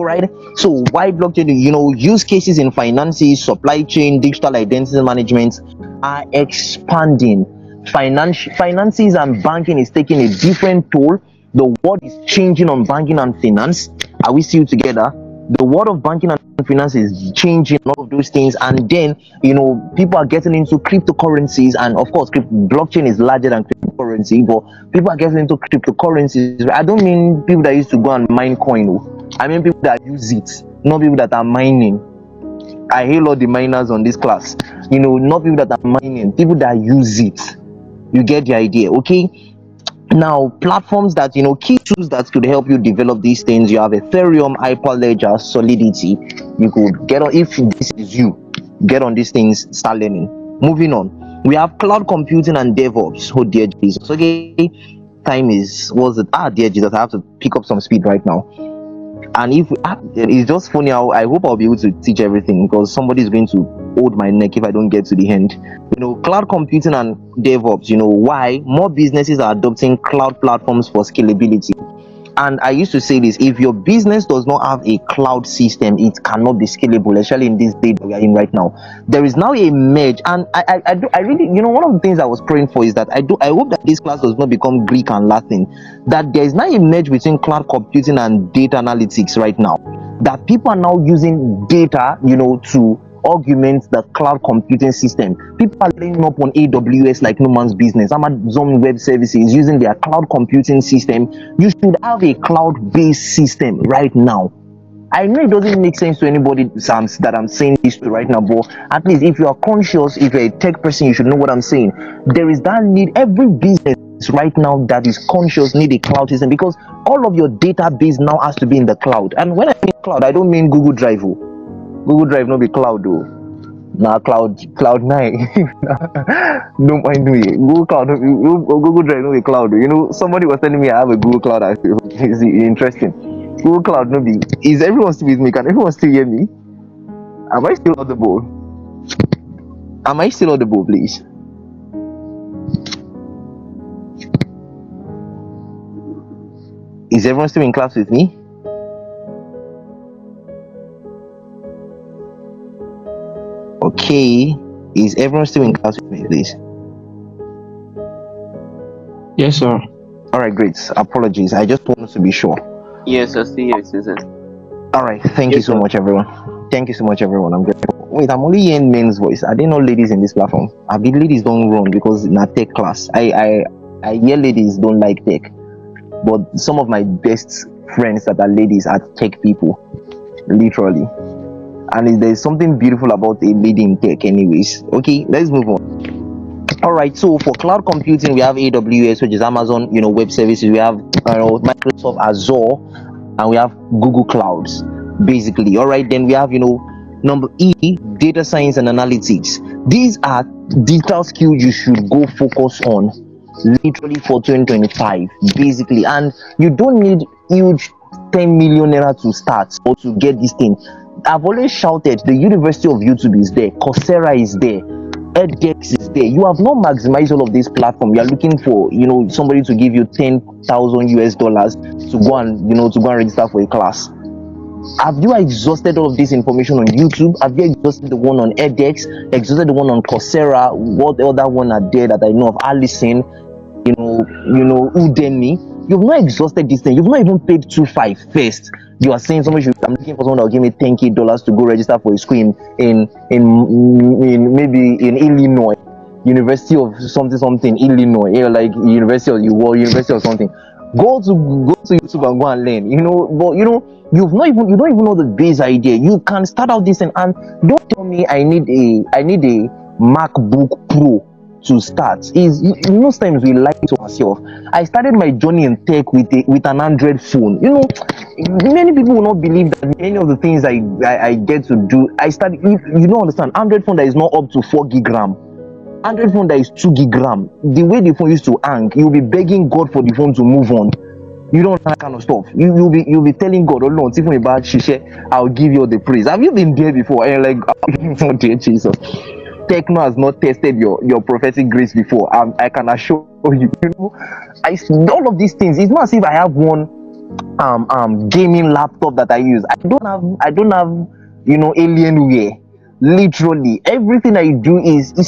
Right, so why blockchain? Use cases in finances, supply chain, digital identity management are expanding. Finances and banking is taking a different toll. The world is changing on banking and finance. Are we still together? The world of banking and finance is changing, all of those things, and then people are getting into cryptocurrencies, and of course blockchain is larger than cryptocurrency, but people are getting into cryptocurrencies. I don't mean people that used to go and mine coin. I mean people that use it, not people that are mining. I hail all the miners on this class. Not people that are mining, people that use it. You get the idea, okay? Now, platforms that key tools that could help you develop these things. You have Ethereum, Hyperledger, Solidity. You could get on, if this is you, get on these things, start learning. Moving on, we have cloud computing and DevOps. Oh dear Jesus, okay, time is, dear Jesus, I have to pick up some speed right now. And it's just funny how I hope I'll be able to teach everything, because somebody is going to hold my neck if I don't get to the end. Cloud computing and DevOps, why more businesses are adopting cloud platforms for scalability. And I used to say this: if your business does not have a cloud system, it cannot be scalable, especially in this day that we are in right now. There is now a merge, and I really, one of the things I was praying for is that I hope that this class does not become Greek and Latin, that there is now a merge between cloud computing and data analytics right now, that people are now using data to augment the cloud computing system. People are laying up on AWS like no man's business. Amazon Web Services using their cloud computing system. You should have a cloud-based system right now. I know it doesn't make sense to anybody that I'm saying this to right now, but at least if you are conscious, if you're a tech person, you should know what I'm saying. There is that need. Every business right now that is conscious need a cloud system, because all of your database now has to be in the cloud. And when I mean cloud, I don't mean Google Drive. Google Drive no be cloud though. Nah, cloud 9. Don't mind me. Google Drive no be cloud. Somebody was telling me I have a Google Cloud. I feel it's interesting. Google Cloud no be. Is everyone still with me? Can everyone still hear me? Am I still audible? Please? Is everyone still in class with me? Okay, is everyone still in class with me, please? Yes, sir. All right, great. Apologies, I just wanted to be sure. Yes, I see you, Susan. All right, thank you so much, everyone. Thank you so much, everyone. I'm grateful. Wait, I'm only hearing men's voice. I didn't know ladies in this platform. I believe ladies don't run because in a tech class, I hear ladies don't like tech, but some of my best friends that are ladies are tech people, literally. And there's something beautiful about a lady in tech anyways. Okay, let's move on. All right, so for cloud computing, we have AWS, which is Amazon Web Services. We have Microsoft Azure, and we have Google Clouds, basically. All right, then we have number E, data science and analytics. These are digital skills you should go focus on literally for 2025, basically. And you don't need huge 10 million naira to start or to get this thing. I've always shouted, the University of YouTube is there, Coursera is there, edX is there. You have not maximized all of this platform. You are looking for, somebody to give you 10,000 US dollars to go and, to go and register for a class. Have you exhausted all of this information on YouTube? Have you exhausted the one on edX? Exhausted the one on Coursera? What other one are there that I know of? Allison, Udemy. You've not exhausted this thing. You've not even paid 2.5 first. You are saying I'm looking for someone that will give me $10K to go register for a school in maybe in Illinois, University of something Illinois, like University of University of something. Go to YouTube and go and learn. But you don't even know the base idea. You can start out this and don't tell me I need a MacBook Pro to start. Is most times we lie to ourselves. I started my journey in tech with an Android phone. Many people will not believe that any of the things I get to do. I started. You don't understand. Android phone that is not up to 4 gig RAM. Android phone that is 2 gig RAM. The way the phone used to hang, you'll be begging God for the phone to move on. You don't that kind of stuff. You'll be telling God, oh Lord, even about Shishe, I'll give you all the praise. Have you been there before? And oh dear Jesus. Techno has not tested your prophetic grace before. I can assure you. All of these things. It's not as if I have one gaming laptop that I use. I don't have Alienware. Literally everything I do is, is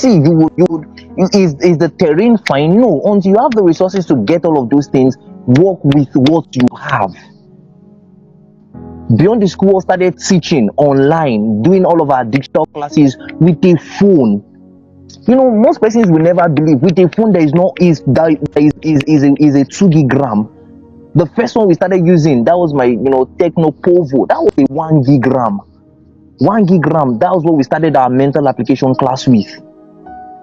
the terrain fine? No, until you have the resources to get all of those things, work with what you have. Beyond the School started teaching online, doing all of our digital classes with a phone. Most persons will never believe with a phone that is a 2 gig RAM. The first one we started using, that was my Techno Povo. That was a 1 gig RAM. 1 gig RAM. That was what we started our mental application class with.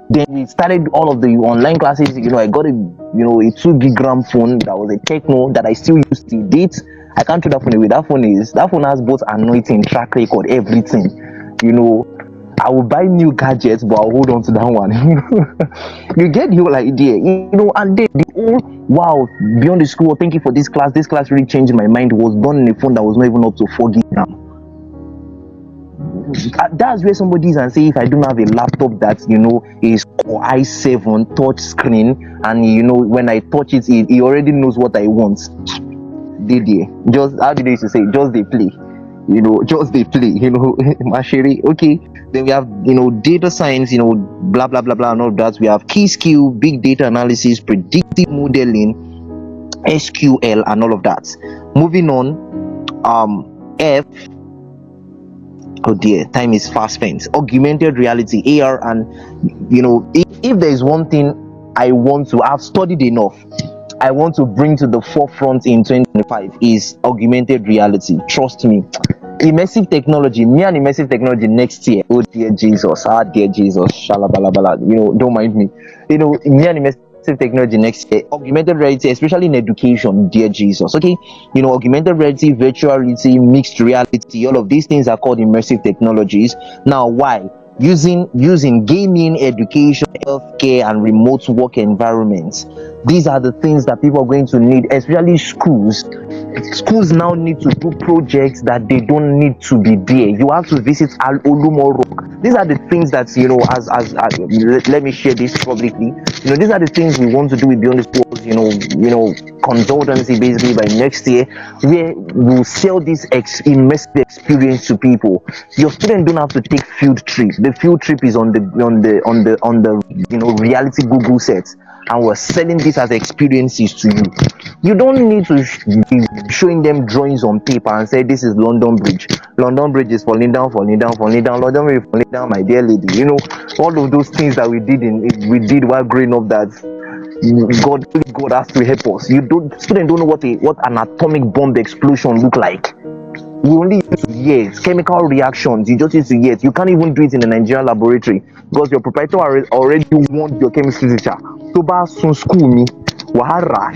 Then we started all of the online classes. I got a 2 gig RAM phone that was a Techno that I still use to date. I can't throw that phone away. That phone has both anointing, track record, everything. I will buy new gadgets, but I'll hold on to that one. You get the whole idea. And then the whole wow, Beyond the School, thank you for this class. This class really changed my mind. It was done in a phone that was not even up to 4 gig RAM. That's where somebody is and say, if I don't have a laptop that is Core i7 touch screen, and when I touch it, it already knows what I want. Just how do they used to say? Just they play, just they play, Mashiri. Okay, then we have data science, blah blah blah blah, and all that. We have key skill, big data analysis, predictive modeling, SQL, and all of that. Moving on, F. Oh dear, time is fast spent. Augmented reality, AR, and if there is one thing I want to have studied enough, I want to bring to the forefront in 2025 is augmented reality. Trust me. Immersive technology, me and immersive technology next year. Oh dear Jesus, dear Jesus, shalabalabala. Don't mind me. Me and immersive technology next year. Augmented reality, especially in education, dear Jesus. Okay, augmented reality, virtual reality, mixed reality, all of these things are called immersive technologies. Now, why? Using gaming, education, healthcare, and remote work environments. These are the things that people are going to need, especially schools. Schools now need to do projects that they don't need to be there. You have to visit Olumo Rock. These are the things that as let me share this publicly. These are the things we want to do with Beyond the Schools. Consultancy basically by next year, where we'll sell this immersive experience to people. Your student don't have to take field trip. The field trip is on the reality Google sets, and we're selling this as experiences to you. You don't need to be showing them drawings on paper and say this is London Bridge. London Bridge is falling down. London Bridge is falling down, my dear lady. All of those things that we did while growing up, that God has to help us. Students don't know what an atomic bomb explosion look like. We only use to hear chemical reactions. You just use to hear it. You can't even do it in the Nigerian laboratory because your proprietor already warned your chemistry teacher. So bad soon school me. Wahara.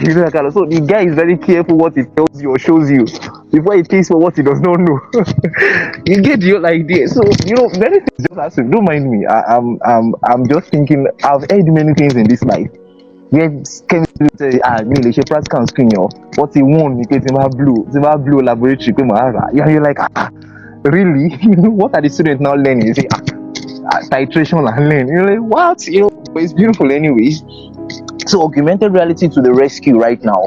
So the guy is very careful what he tells you or shows you before he takes for what he does not know. You get your idea. So many things just has to. Don't mind me. I'm just thinking. I've heard many things in this life. Yes, chemistry say me le practical screen yo. What he won you get blue laboratory you're like really. What are the students now learning? You say titration and learn. You're like, what? But it's beautiful anyways. So augmented reality to the rescue right now,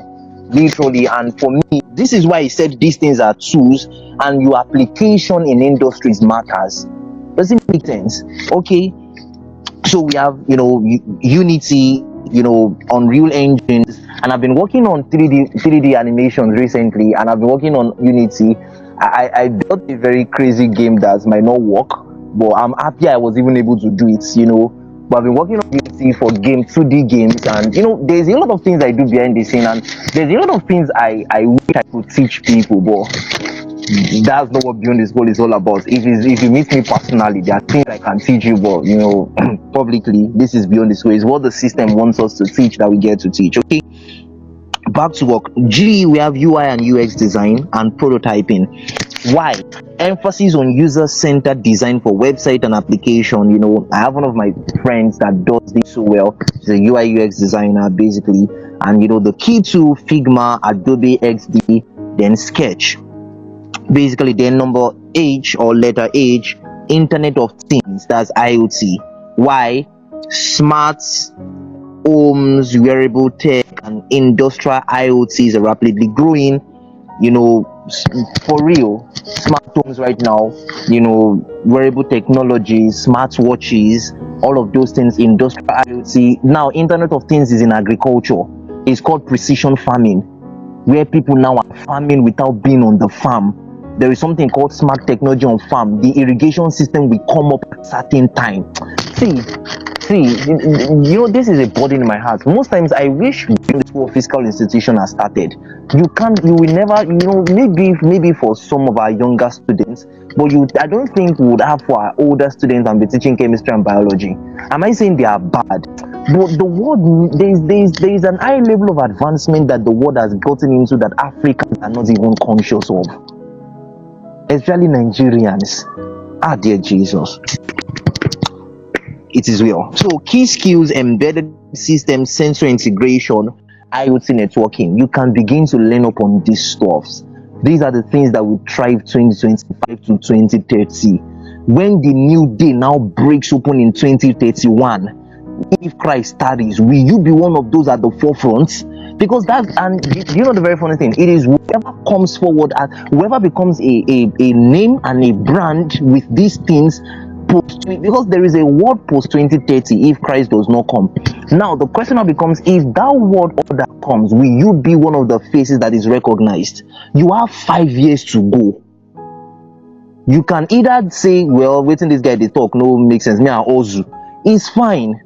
literally. And for me, this is why I said these things are tools, and your application in industries matters. Does it make sense? Okay, so we have Unity, Unreal engines, and I've been working on 3D animations recently, and I've been working on Unity. I built a very crazy game that might not work, but I'm happy I was even able to do it. But I've been working on Unity for 2D games, and there's a lot of things I do behind the scene, and there's a lot of things I wish I could teach people, but that's not what Beyond the School is all about. If you meet me personally, there are things I can teach you, but publicly, this is Beyond the School. It's what the system wants us to teach that we get to teach. Okay, back to work. G, we have UI and UX design and prototyping. Why? Emphasis on user-centered design for website and application. I have one of my friends that does this so well. She's a UI UX designer basically, and the key to Figma, Adobe XD, then Sketch. Basically, then number H or letter H, Internet of Things, that's IoT. Why? Smart homes, wearable tech, and industrial IoTs are rapidly growing. For real, smart homes right now, wearable technologies, smart watches, all of those things, industrial IoT. Now, Internet of Things is in agriculture. It's called precision farming, where people now are farming without being on the farm. There is something called smart technology on farm. The irrigation system will come up at a certain time. See, this is a burden in my heart. Most times I wish the school fiscal institution has started. You will never, maybe for some of our younger students, but I don't think we would have for our older students and be teaching chemistry and biology. Am I saying they are bad? But the world, there is an high level of advancement that the world has gotten into that Africans are not even conscious of. Especially Nigerians. Dear Jesus. It is well. So key skills: embedded systems, sensor integration, IoT networking. You can begin to learn upon these stuffs. These are the things that will thrive 2025 to 2030. When the new day now breaks open in 2031, if Christ tarries, will you be one of those at the forefront? Because the very funny thing, it is whoever comes forward and whoever becomes a name and a brand with these things, because there is a world post 2030 if Christ does not come. Now the question now becomes, if that world order comes, will you be one of the faces that is recognized? You have 5 years to go. You can either say, well, waiting this guy they talk no makes sense, me and Ozu, it's fine.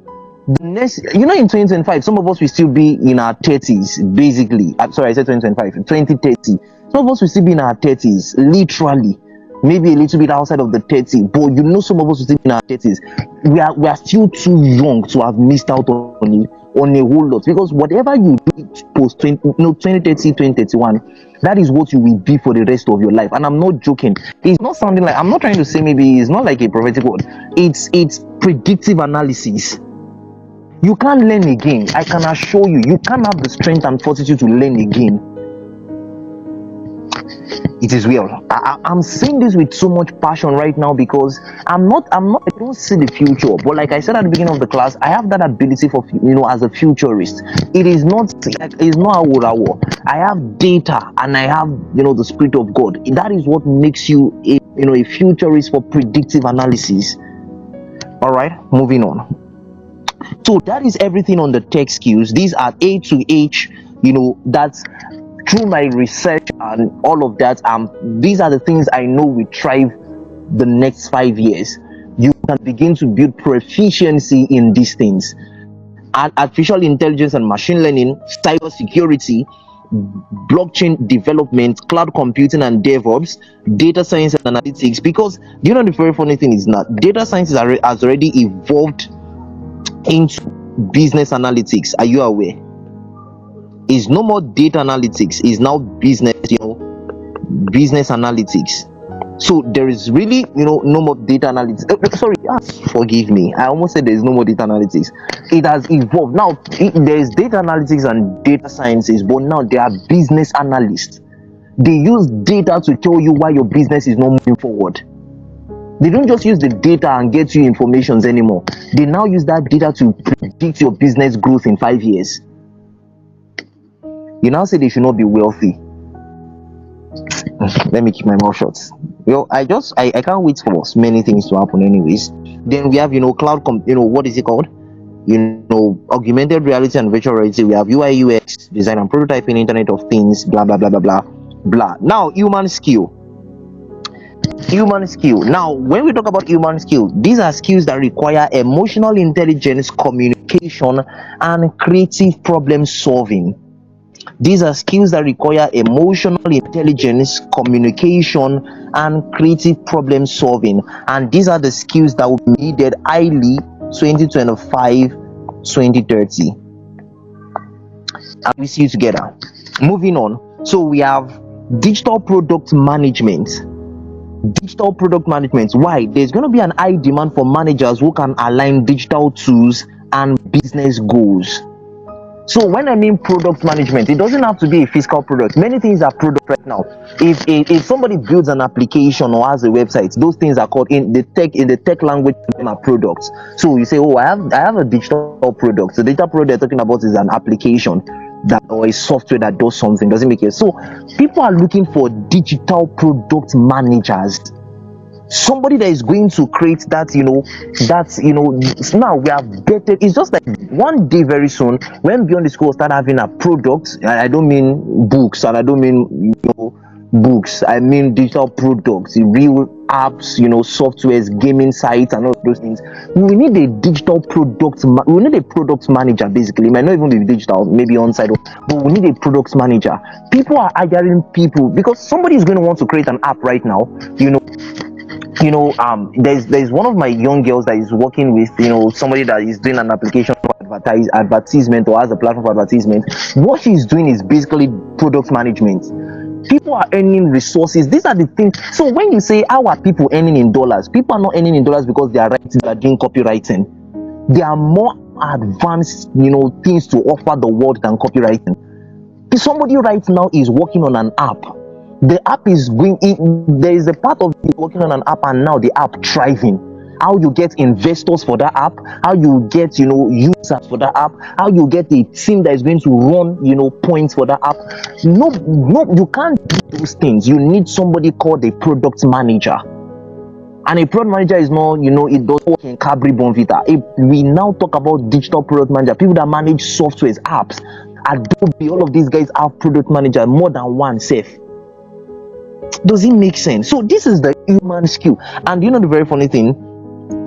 The next, in 2025, some of us will still be in our 30s, basically. I'm sorry, I said 2025, 2030. Some of us will still be in our 30s, literally. Maybe a little bit outside of the 30, but some of us will still be in our 30s. We are still too young to have missed out on a whole lot, because whatever you do post 2030, 2031, that is what you will be for the rest of your life. And I'm not joking. It's not sounding like, I'm not trying to say maybe it's not like a prophetic word. It's predictive analysis. You can't learn again. I can assure you, you can't have the strength and fortitude to learn again. It is well. I'm saying this with so much passion right now, because I don't see the future. But like I said at the beginning of the class, I have that ability for, as a futurist. It's not war. I have data and I have, the Spirit of God. That is what makes you a futurist for predictive analysis. All right, moving on. So that is everything on the tech skills. These are A to H, that's through my research and all of that. These are the things I know will thrive the next 5 years. You can begin to build proficiency in these things. Artificial intelligence and machine learning, cyber security, blockchain development, cloud computing and DevOps, data science and analytics. Because the very funny thing is that data science has already evolved into business analytics. Are you aware? It's no more data analytics, it's now business analytics. So there is really no more data analytics. Forgive me, I almost said there is no more data analytics. It has evolved. Now there is data analytics and data sciences, but now there are business analysts. They use data to tell you why your business is not moving forward. They don't just use the data and get you informations anymore. They now use that data to predict your business growth in 5 years. You now say they should not be wealthy. Let me keep my mouth shut. Well, I can't wait for many things to happen anyways. Then we have, what is it called? Augmented reality and virtual reality. We have UI UX design and prototyping, Internet of Things, blah blah blah blah blah blah. Now human skill. Now when we talk about human skill, these are skills that require emotional intelligence, communication, and creative problem solving. These are skills that require emotional intelligence, communication, and creative problem solving. And these are the skills that will be needed highly 2025 2030. And we see you together. Moving on. So we have digital product management. Why? There's going to be an high demand for managers who can align digital tools and business goals. So when I mean product management, it doesn't have to be a physical product. Many things are product right now. If somebody builds an application or has a website, those things are called in the tech language, them are products. So you say, oh, I have a digital product. The digital product they're talking about is an application or a software that does something. Doesn't make it. So people are looking for digital product managers. Somebody that is going to create that, now we have better. It's just like one day very soon when Beyond the School start having a product. I don't mean books, and I don't mean books. I mean digital products, real apps, softwares, gaming sites, and all those things. We need a digital product. We need a product manager. Basically, it might not even be digital, maybe on site, but we need a product manager. People are hiring people because somebody is going to want to create an app right now. There's one of my young girls that is working with somebody that is doing an application for advertisement or has a platform for advertisement. What she's doing is basically product management. People are earning resources. These are the things. So when you say how are people earning in dollars, people are not earning in dollars because they are doing copywriting. There are more advanced things to offer the world than copywriting. If somebody right now is working on an app, the app is there is a part of working on an app and now the app thriving. How you get investors for that app, how you get users for that app, how you get a team that is going to run points for that app. No, you can't do those things. You need somebody called a product manager. And a product manager is not, it does work in Cabri Bonvita. If we now talk about digital product manager, people that manage softwares, apps, Adobe, all of these guys have product manager, more than one safe. Does it make sense? So this is the human skill. And the very funny thing,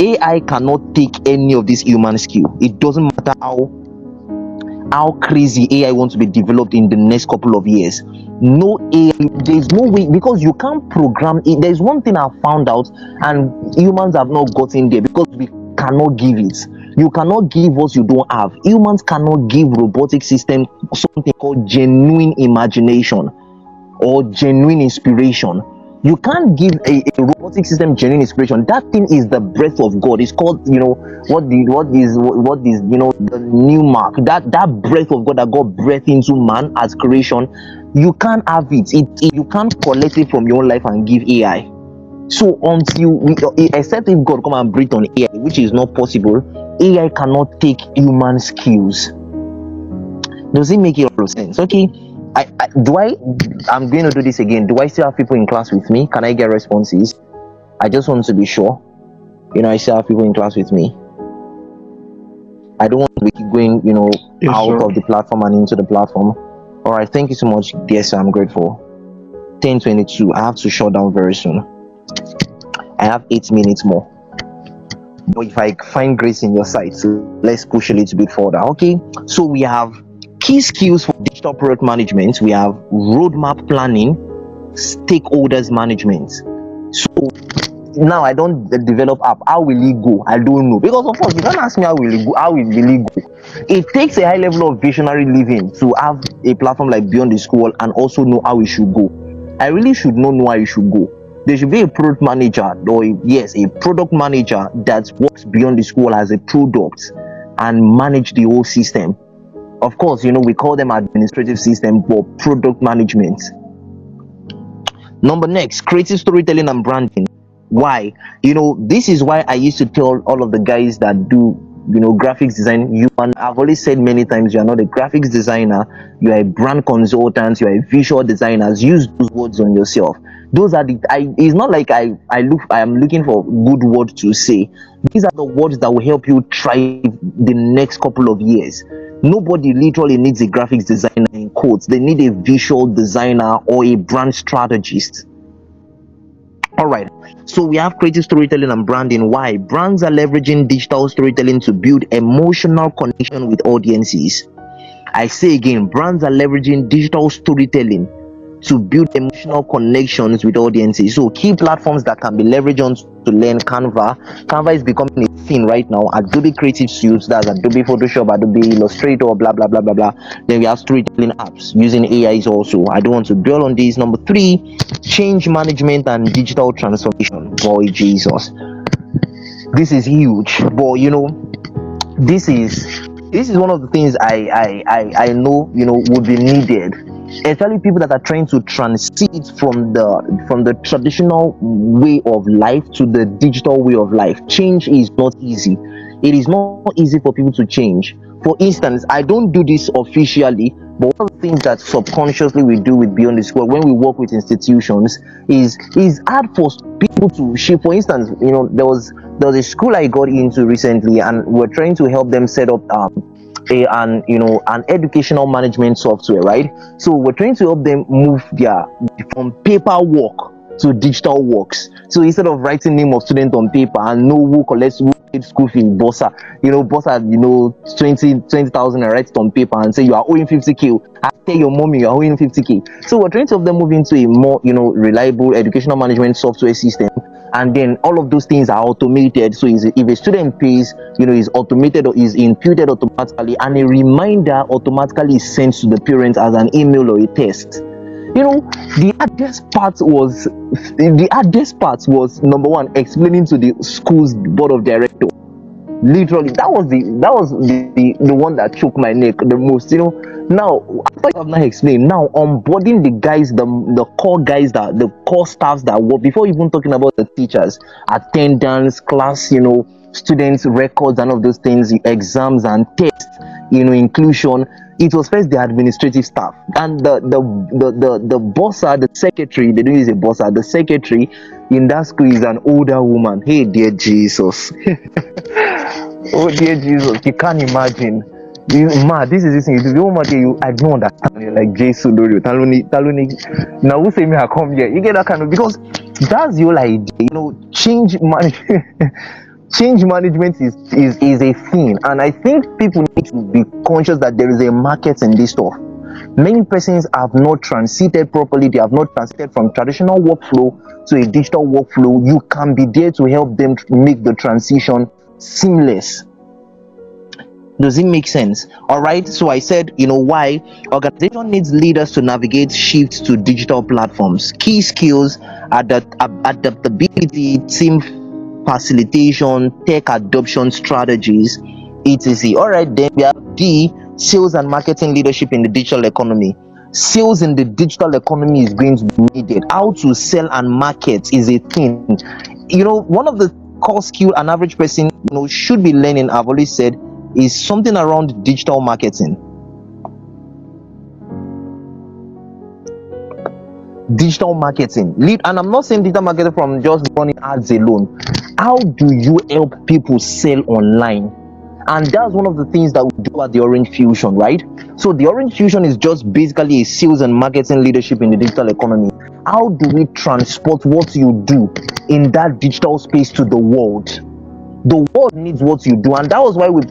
AI cannot take any of this human skill. It doesn't matter how crazy AI wants to be developed in the next couple of years. No AI, there's no way, because you can't program it. There's one thing I found out, and humans have not gotten there because we cannot give it. You cannot give what you don't have. Humans cannot give robotic system something called genuine imagination or genuine inspiration. You can't give a robotic system genuine inspiration. That thing is the breath of God. It's called, what is the new mark. That breath of God that God breathed into man as creation. You can't have it. You can't collect it from your own life and give AI. So except if God come and breathe on AI, which is not possible, AI cannot take human skills. Does it make a lot of sense? Okay. I'm going to do this again. Do I still have people in class with me? Can I get responses? I just want to be sure. I still have people in class with me. I don't want to keep going, Yes, out sir. of the platform and into the platform. All right. Thank you so much. Dear sir, I'm grateful. 10:22. I have to shut down very soon. I have 8 minutes more. But if I find grace in your sight, so let's push a little bit further. Okay. So we have key skills for digital product management. We have roadmap planning, stakeholders management. So now I don't develop app. How will it go? I don't know, because of course you don't ask me how will it go. How will it go? It takes a high level of visionary living to have a platform like Beyond the School and also know how it should go. I really should know how it should go. There should be a product manager, or a product manager that works Beyond the School as a product and manage the whole system. Of course, we call them administrative system for product management. Next, creative storytelling and branding. Why? This is why I used to tell all of the guys that do graphics design. I've always said many times, you are not a graphics designer, you are a brand consultant, you are a visual designer. Use those words on yourself. Those are it's not like I am looking for good words to say. These are the words that will help you thrive the next couple of years. Nobody literally needs a graphics designer in quotes. They need a visual designer or a brand strategist. All right. So we have creative storytelling and branding. Why? Brands are leveraging digital storytelling to build emotional connection with audiences. I say again, brands are leveraging digital storytelling to build emotional connections with audiences. So key platforms that can be leveraged on to learn Canva. Canva is becoming a thing right now. Adobe Creative Suite, that's Adobe Photoshop, Adobe Illustrator, blah blah blah blah blah. Then we have storytelling apps using AIs also. I don't want to dwell on these. Number 3, change management and digital transformation. Boy Jesus, this is huge. But this is one of the things I know would be needed, especially people that are trying to transit from the traditional way of life to the digital way of life. Change is not easy. It is not easy for people to change. For instance, I don't do this officially, but one of the things that subconsciously we do with Beyond the Squad when we work with institutions is hard for people to shift. For instance, there was a school I got into recently, and we're trying to help them set up an educational management software, right? So we're trying to help them move their from paperwork to digital works. So instead of writing name of student on paper and know who collects who paid school fee, bossa, 20,000 and write it on paper and say you are owing 50k. I tell your mommy you are owing 50k. So we're trying to help them move into a more reliable educational management software system, and then all of those things are automated. So if a student pays, is automated or is imputed automatically, and a reminder automatically is sent to the parents as an email or a text. The hardest part was number one, explaining to the school's board of director. Literally, that was the one that shook my neck the most. Now after I've now explained, now onboarding the guys, the core guys, that the core staffs that work, before even talking about the teachers, attendance, class, students records and all of those things, exams and tests, inclusion. It was first the administrative staff, and the bossa, the secretary. They don't use a bossa. The secretary in that school is an older woman. Hey dear Jesus. Oh dear Jesus, you can't imagine. This is this thing. You don't matter. I don't understand. You're like Jesus, Taloni. Now who say me I come here? You get that kind of, because that's your idea. Change management. Change management is a thing, and I think people need to be conscious that there is a market in this stuff. Many persons have not transited properly. They have not transited from traditional workflow to a digital workflow. You can be there to help them make the transition seamless. Does it make sense? All right. So I said, why organization needs leaders to navigate shifts to digital platforms. Key skills: adaptability, team facilitation, tech adoption strategies, etc. All right. Then we have D, sales and marketing leadership in the digital economy. Sales in the digital economy is going to be needed. How to sell and market is a thing. One of the core skill an average person should be learning, I've always said, is something around digital marketing. Digital marketing lead, and I'm not saying digital marketing from just running ads alone. How do you help people sell online? And that's one of the things that we do at the Orange Fusion, right? So the Orange Fusion is just basically a sales and marketing leadership in the digital economy. How do we transport what you do in that digital space to the world? The world needs what you do, and that was why we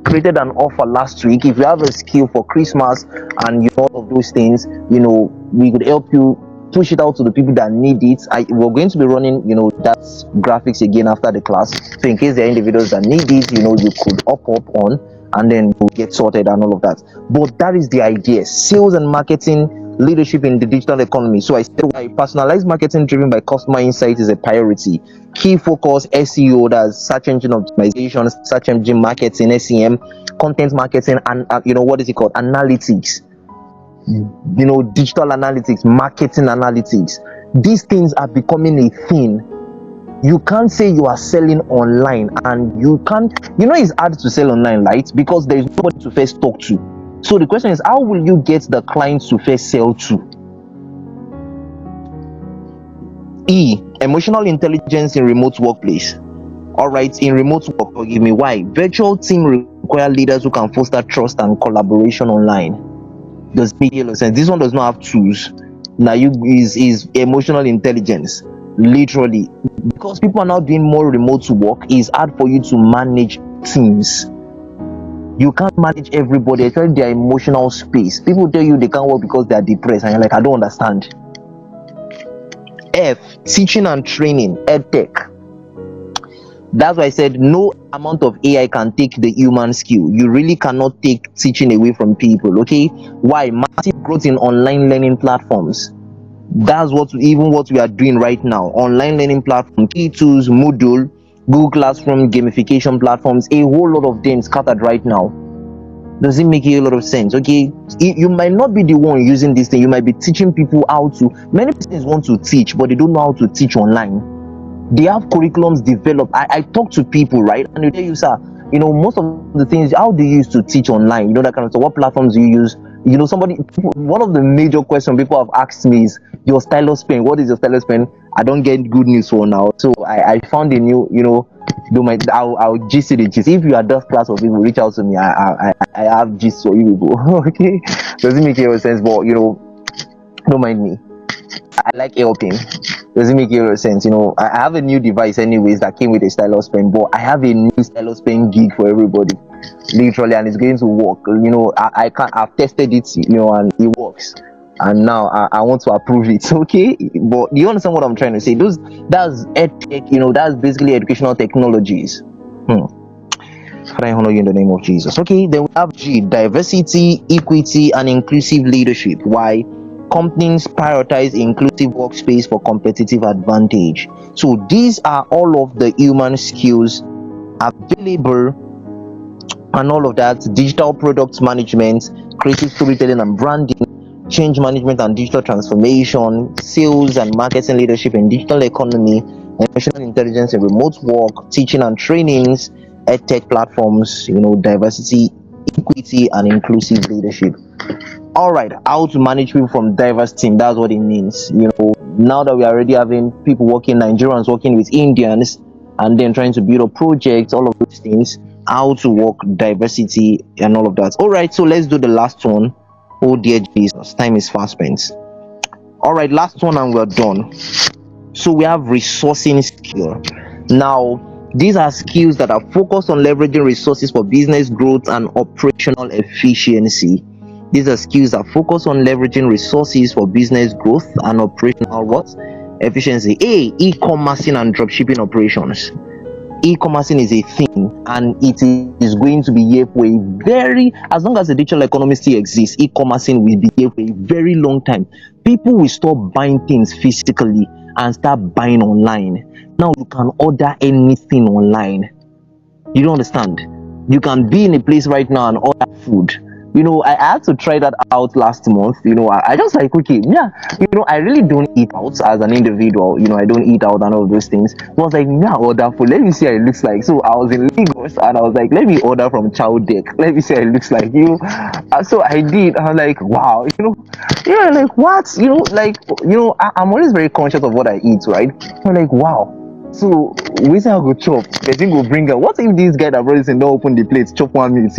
created an offer last week. If you have a skill for Christmas and all of those things, we could help you push it out to the people that need it. We're going to be running that graphics again after the class, so in case there are individuals that need it, you could up on, and then we'll get sorted and all of that. But that is the idea: sales and marketing leadership in the digital economy. So I said why personalized marketing driven by customer insight is a priority. Key focus: SEO, that's search engine optimization, search engine marketing, SEM, content marketing, and what is it called, analytics, digital analytics, marketing analytics. These things are becoming a thing. You can't say you are selling online, and you can't, it's hard to sell online, right? Because there is nobody to first talk to. So the question is, how will you get the clients to first sell to? Emotional intelligence in remote workplace. All right, in remote work, forgive me. Why? Virtual team require leaders who can foster trust and collaboration online. Does make a lot of sense. This one does not have tools. Now you is emotional intelligence, literally, because people are now doing more remote work. It's hard for you to manage teams. You can't manage everybody, especially their emotional space. People tell you they can't work because they are depressed, and you're like, I don't understand. Teaching and training, edtech. That's why I said no amount of AI can take the human skill. You really cannot take teaching away from people. Okay, why? Massive growth in online learning platforms. That's what we are doing right now. Online learning platform, key tools, Moodle, Google Classroom, gamification platforms, a whole lot of them scattered right now. Does it make a lot of sense? Okay, you might not be the one using this thing. You might be teaching people how to. Many persons want to teach, but they don't know how to teach online. They have curriculums developed. I talk to people, right, and they tell you, sir, most of the things, how do you use to teach online, that kind of stuff. What platforms do you use? One of the major questions people have asked me is your stylus pen. What is your stylus pen? I don't get good news for now, so I found a new, I'll gist it. If you are that class of people, reach out to me. I have gist for you people. Okay, doesn't make any sense, but don't mind me. I like helping. Does it make any sense? I have a new device anyways that came with a stylus pen, but I have a new stylus pen gig for everybody, literally, and it's going to work. I've tested it, and it works, and now I want to approve it. Okay, but you understand what I'm trying to say? That's edtech, that's basically educational technologies. Father, I honor you in the name of Jesus. Okay, then we have G, diversity, equity, and inclusive leadership. Why? Companies prioritize inclusive workspace for competitive advantage. So these are all of the human skills available, and all of that: digital product management, creative storytelling and branding, change management and digital transformation, sales and marketing leadership in digital economy, emotional intelligence in remote work, teaching and trainings, edtech platforms, diversity, equity, and inclusive leadership. All right, how to manage people from diverse team. That's what it means. Now that we are already having people working, Nigerians working with Indians, and then trying to build a project, all of those things, how to work diversity and all of that. All right, so let's do the last one. Oh dear Jesus, time is fast spent. All right, last one and we're done. So we have resourcing skill. Now, these are skills that are focused on leveraging resources for business growth and operational efficiency. These are skills that focus on leveraging resources for business growth and operational efficiency. E-commercing and dropshipping operations. E-commercing is a thing, and it is going to be here for as long as the digital economy still exists. E-commercing will be here for a very long time. People will stop buying things physically and start buying online. Now you can order anything online. You don't understand? You can be in a place right now and order food. I had to try that out last month. I just like, okay, yeah, I really don't eat out as an individual. I don't eat out and all those things. So I was like, yeah, order food. Let me see how it looks like. So I was in Lagos and I was like, let me order from Chow Deck. Let me see how it looks like. So I did. I was like, wow, yeah, like what? I'm always very conscious of what I eat, right? I'm like, wow. So we say I go chop, person go bring her. What if this guy that brought this and don't open the plate, chop 1 minute?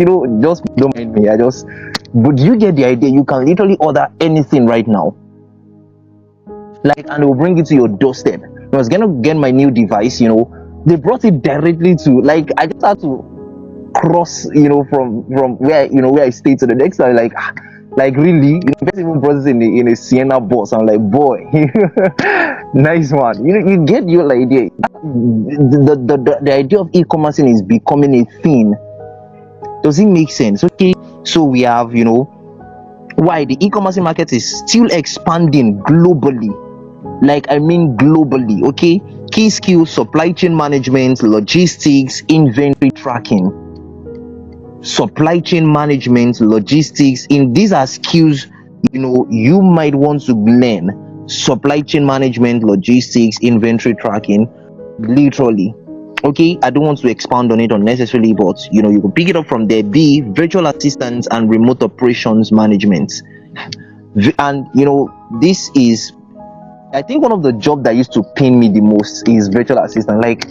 Just don't mind me. But you get the idea. You can literally order anything right now, and they will bring it to your doorstep. I was gonna get my new device. They brought it directly to. I just had to cross, from where I stay to the next one. Really, person even brought it in a Sienna bus. I'm like, boy, nice one. You get your idea. The idea of e-commerce is becoming a thing. Does it make sense? Okay, so we have, why the e-commerce market is still expanding globally. Globally. Okay, key skills: supply chain management, logistics, inventory tracking. Supply chain management, logistics. These are skills you might want to learn. Supply chain management, logistics, inventory tracking. literally. Okay, I don't want to expound on it unnecessarily, but you can pick it up from there. B, virtual assistants and remote operations management. And this is, I think, one of the job that used to pain me the most is virtual assistant. Like,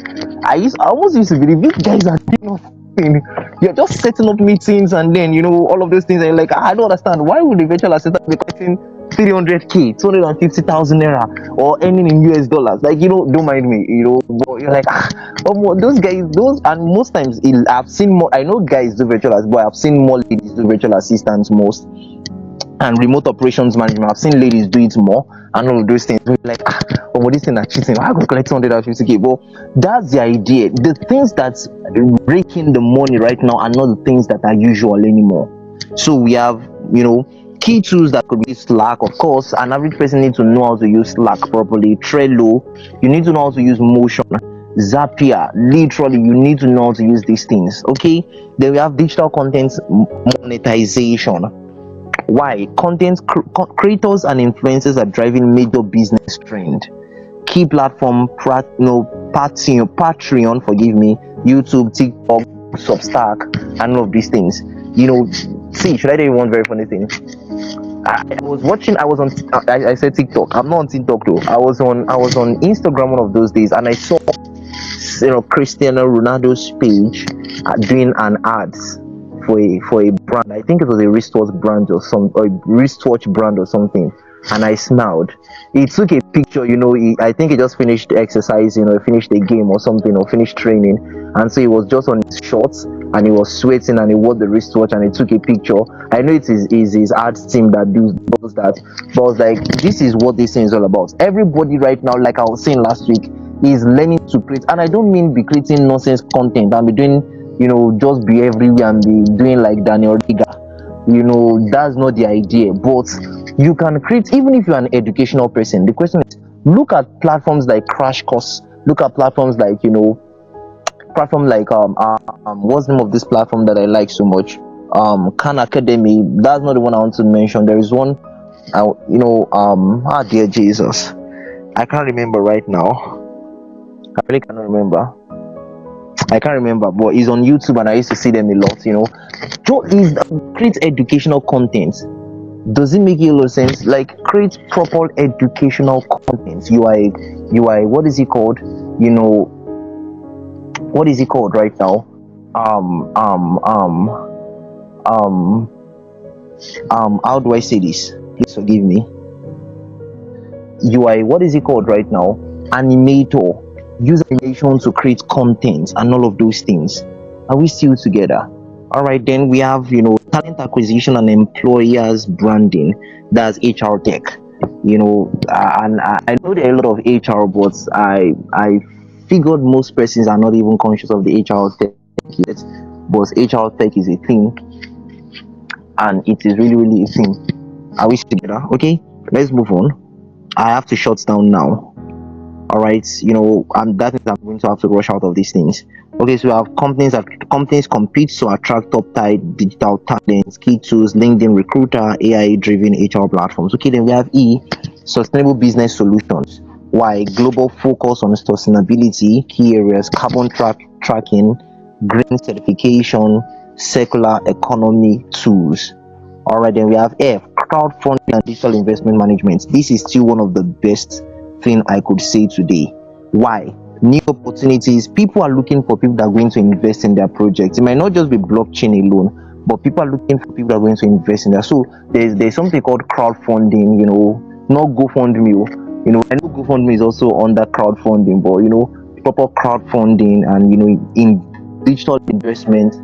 I almost used to believe these guys are doing nothing. You're just setting up meetings, and then all of those things. And you're like, I don't understand, why would the virtual assistant be costing 300k, 250,000 naira, or earning in US dollars? Like, don't mind me, but you're like, those guys, those, and most times I've seen more. I know guys do virtual assistants, but I've seen more ladies do virtual assistants most. And remote operations management, I've seen ladies do it more, and all of those things. We're like, oh, this thing are cheating. I go collect 250k. But that's the idea. The things that's raking the money right now are not the things that are usual anymore. So we have, key tools that could be Slack, of course. An average person needs to know how to use Slack properly. Trello, you need to know how to use Motion. Zapier, literally, you need to know how to use these things. Okay. Then we have digital content monetization. Why? Creators and influencers are driving major business trend. Key platform, Patreon, forgive me, YouTube, TikTok, Substack, and all of these things. See, should I tell you one very funny thing? I was on, I said TikTok. I'm not on TikTok though. I was on Instagram one of those days, and I saw Cristiano Ronaldo's page doing an ads for a brand. I think it was a wristwatch brand or something. And I smiled. He took a picture. I think he just finished exercising, or finished a game or something, or finished training, and so he was just on his shorts and he was sweating, and he wore the wristwatch and he took a picture. I know it is his ads team that does that, but I was like, this is what this thing is all about. Everybody right now, like I was saying last week, is learning to create, and I don't mean be creating nonsense content and be doing, just be everywhere and be doing like Daniel Riga. That's not the idea. But you can create, even if you're an educational person. The question is, look at platforms like Crash Course. Look at platforms like what's the name of this platform that I like so much? Khan Academy. That's not the one I want to mention. There is one, dear Jesus, I can't remember right now. I really cannot remember. I can't remember, but it's on YouTube, and I used to see them a lot. Create educational content. Does it make a lot of sense? Like, create proper educational content. What is it called? What is it called right now? How do I say this? Please forgive me. What is it called right now? Animator. Use animation to create content and all of those things. Are we still together? All right, then we have talent acquisition and employers branding. That's HR tech. And I know there are a lot of HR, but I figured most persons are not even conscious of the HR tech yet. But HR tech is a thing, and it is really, really a thing. Are we together? Okay, let's move on. I have to shut down now. All right, and that is, I'm going to have to rush out of these things. Okay, so we have companies compete to attract top tied digital talents, key tools, LinkedIn Recruiter, AI driven HR platforms. Okay, then we have E, sustainable business solutions. Why? Global focus on sustainability, key areas, carbon tracking, green certification, circular economy tools. All right, then we have F, crowdfunding and digital investment management. This is still one of the best thing I could say today. Why? New opportunities. People are looking for people that are going to invest in their projects. It might not just be blockchain alone, but people are looking for people that are going to invest in that. So there's something called crowdfunding, not GoFundMe. I know GoFundMe is also under crowdfunding, but proper crowdfunding and in digital investment,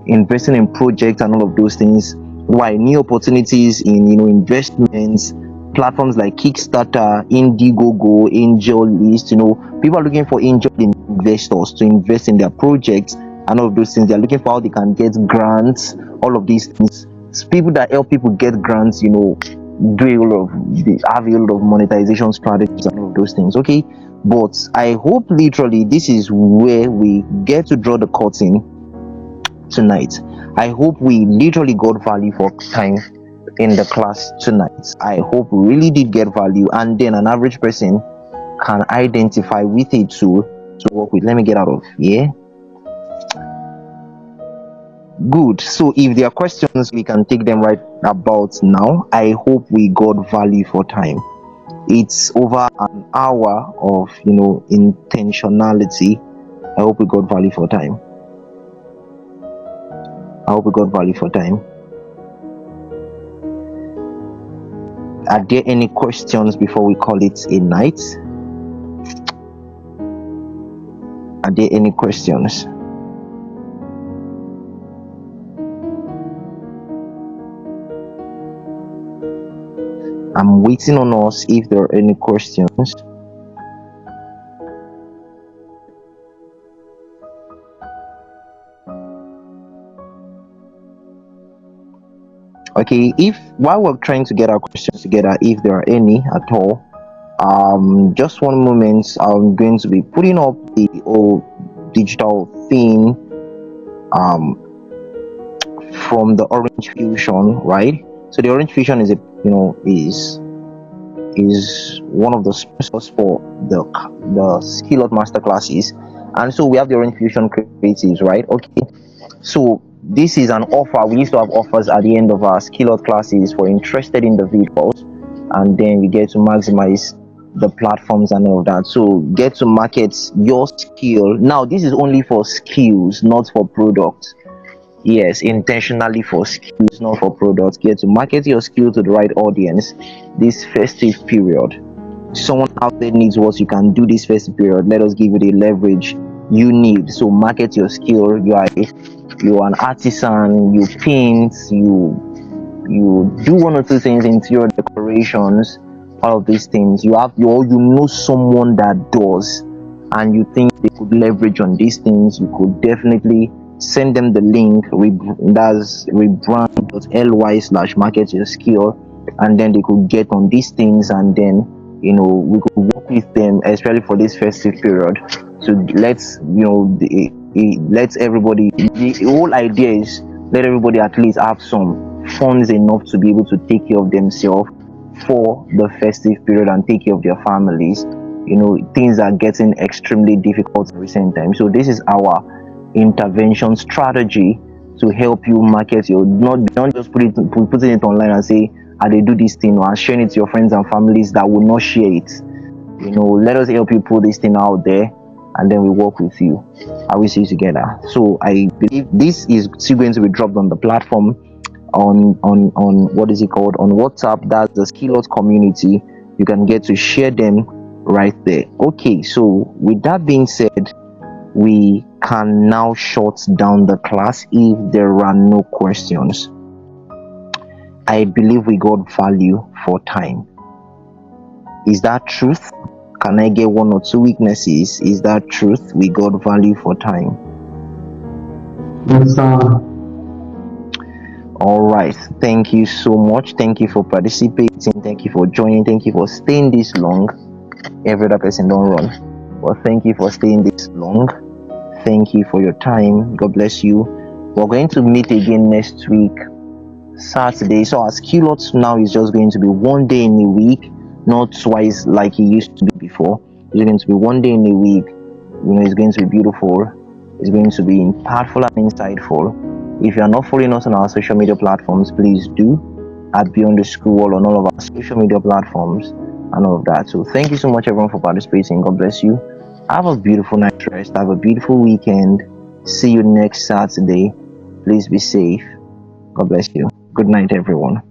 investing in projects and all of those things. Why? New opportunities in investments. Platforms like Kickstarter, Indiegogo, AngelList, people are looking for angel investors to invest in their projects and all of those things. They're looking for how they can get grants, all of these things. It's people that help people get grants, they have a lot of monetization strategies and all of those things. Okay, but I hope literally this is where we get to draw the curtain tonight. I hope we literally got value for time in the class tonight. I hope we really did get value, and then an average person can identify with a tool to work with. Let me get out of here. Good. So if there are questions, we can take them right about now. I hope we got value for time. It's over an hour of intentionality. I hope we got value for time. I hope we got value for time. Are there any questions before we call it a night? Are there any questions? I'm waiting on us if there are any questions. Okay, if while we're trying to get our questions together, if there are any at all, just one moment. I'm going to be putting up the old digital thing from the Orange Fusion, right? So the Orange Fusion is is one of the sponsors for the Skill Hut Masterclasses, and so we have the Orange Fusion creatives, right? Okay, so this is an offer. We used to have offers at the end of our Skill Hut classes for interested individuals, and then we get to maximize the platforms and all of that. So get to market your skill. Now this is only for skills, not for products. Yes, intentionally for skills, not for products. Get to market your skill to the right audience this festive period. Someone out there needs what you can do this festive period. Let us give you the leverage you need. So market your skill. You're an artisan, you paint, you do one or two things, interior decorations, all of these things. You know someone that does, and you think they could leverage on these things. You could definitely send them the link. That's rebrand.ly/market your skill, and then they could get on these things, and then we could work with them, especially for this festive period. So let's everybody. The whole idea is let everybody at least have some funds enough to be able to take care of themselves for the festive period and take care of their families. Things are getting extremely difficult in recent times. So this is our intervention strategy to help you market your don't just putting it online and say, they do this thing, or sharing it to your friends and families that will not share it. Let us help you put this thing out there, and then we work with you. I will see you together. So I believe this is still going to be dropped on the platform on what is it called, on WhatsApp. That's the Skill Hut community. You can get to share them right there. Okay, so with that being said, we can now shut down the class if there are no questions. I believe we got value for time. Is that truth? Can I get one or two weaknesses? Is that truth? We got value for time. Yes, sir. All right. Thank you so much. Thank you for participating. Thank you for joining. Thank you for staying this long. Every other person don't run. Well, thank you for staying this long. Thank you for your time. God bless you. We're going to meet again next week, Saturday. So our Skill Hut now is just going to be one day in a week, not twice like it used to be before. It's going to be one day in a week. It's going to be beautiful. It's going to be impactful and insightful. If you are not following us on our social media platforms, please do at Beyond the School on all of our social media platforms and all of that. So thank you so much, everyone, for participating. God bless you. Have a beautiful night's rest. Have a beautiful weekend. See you next Saturday. Please be safe. God bless you. Good night, everyone.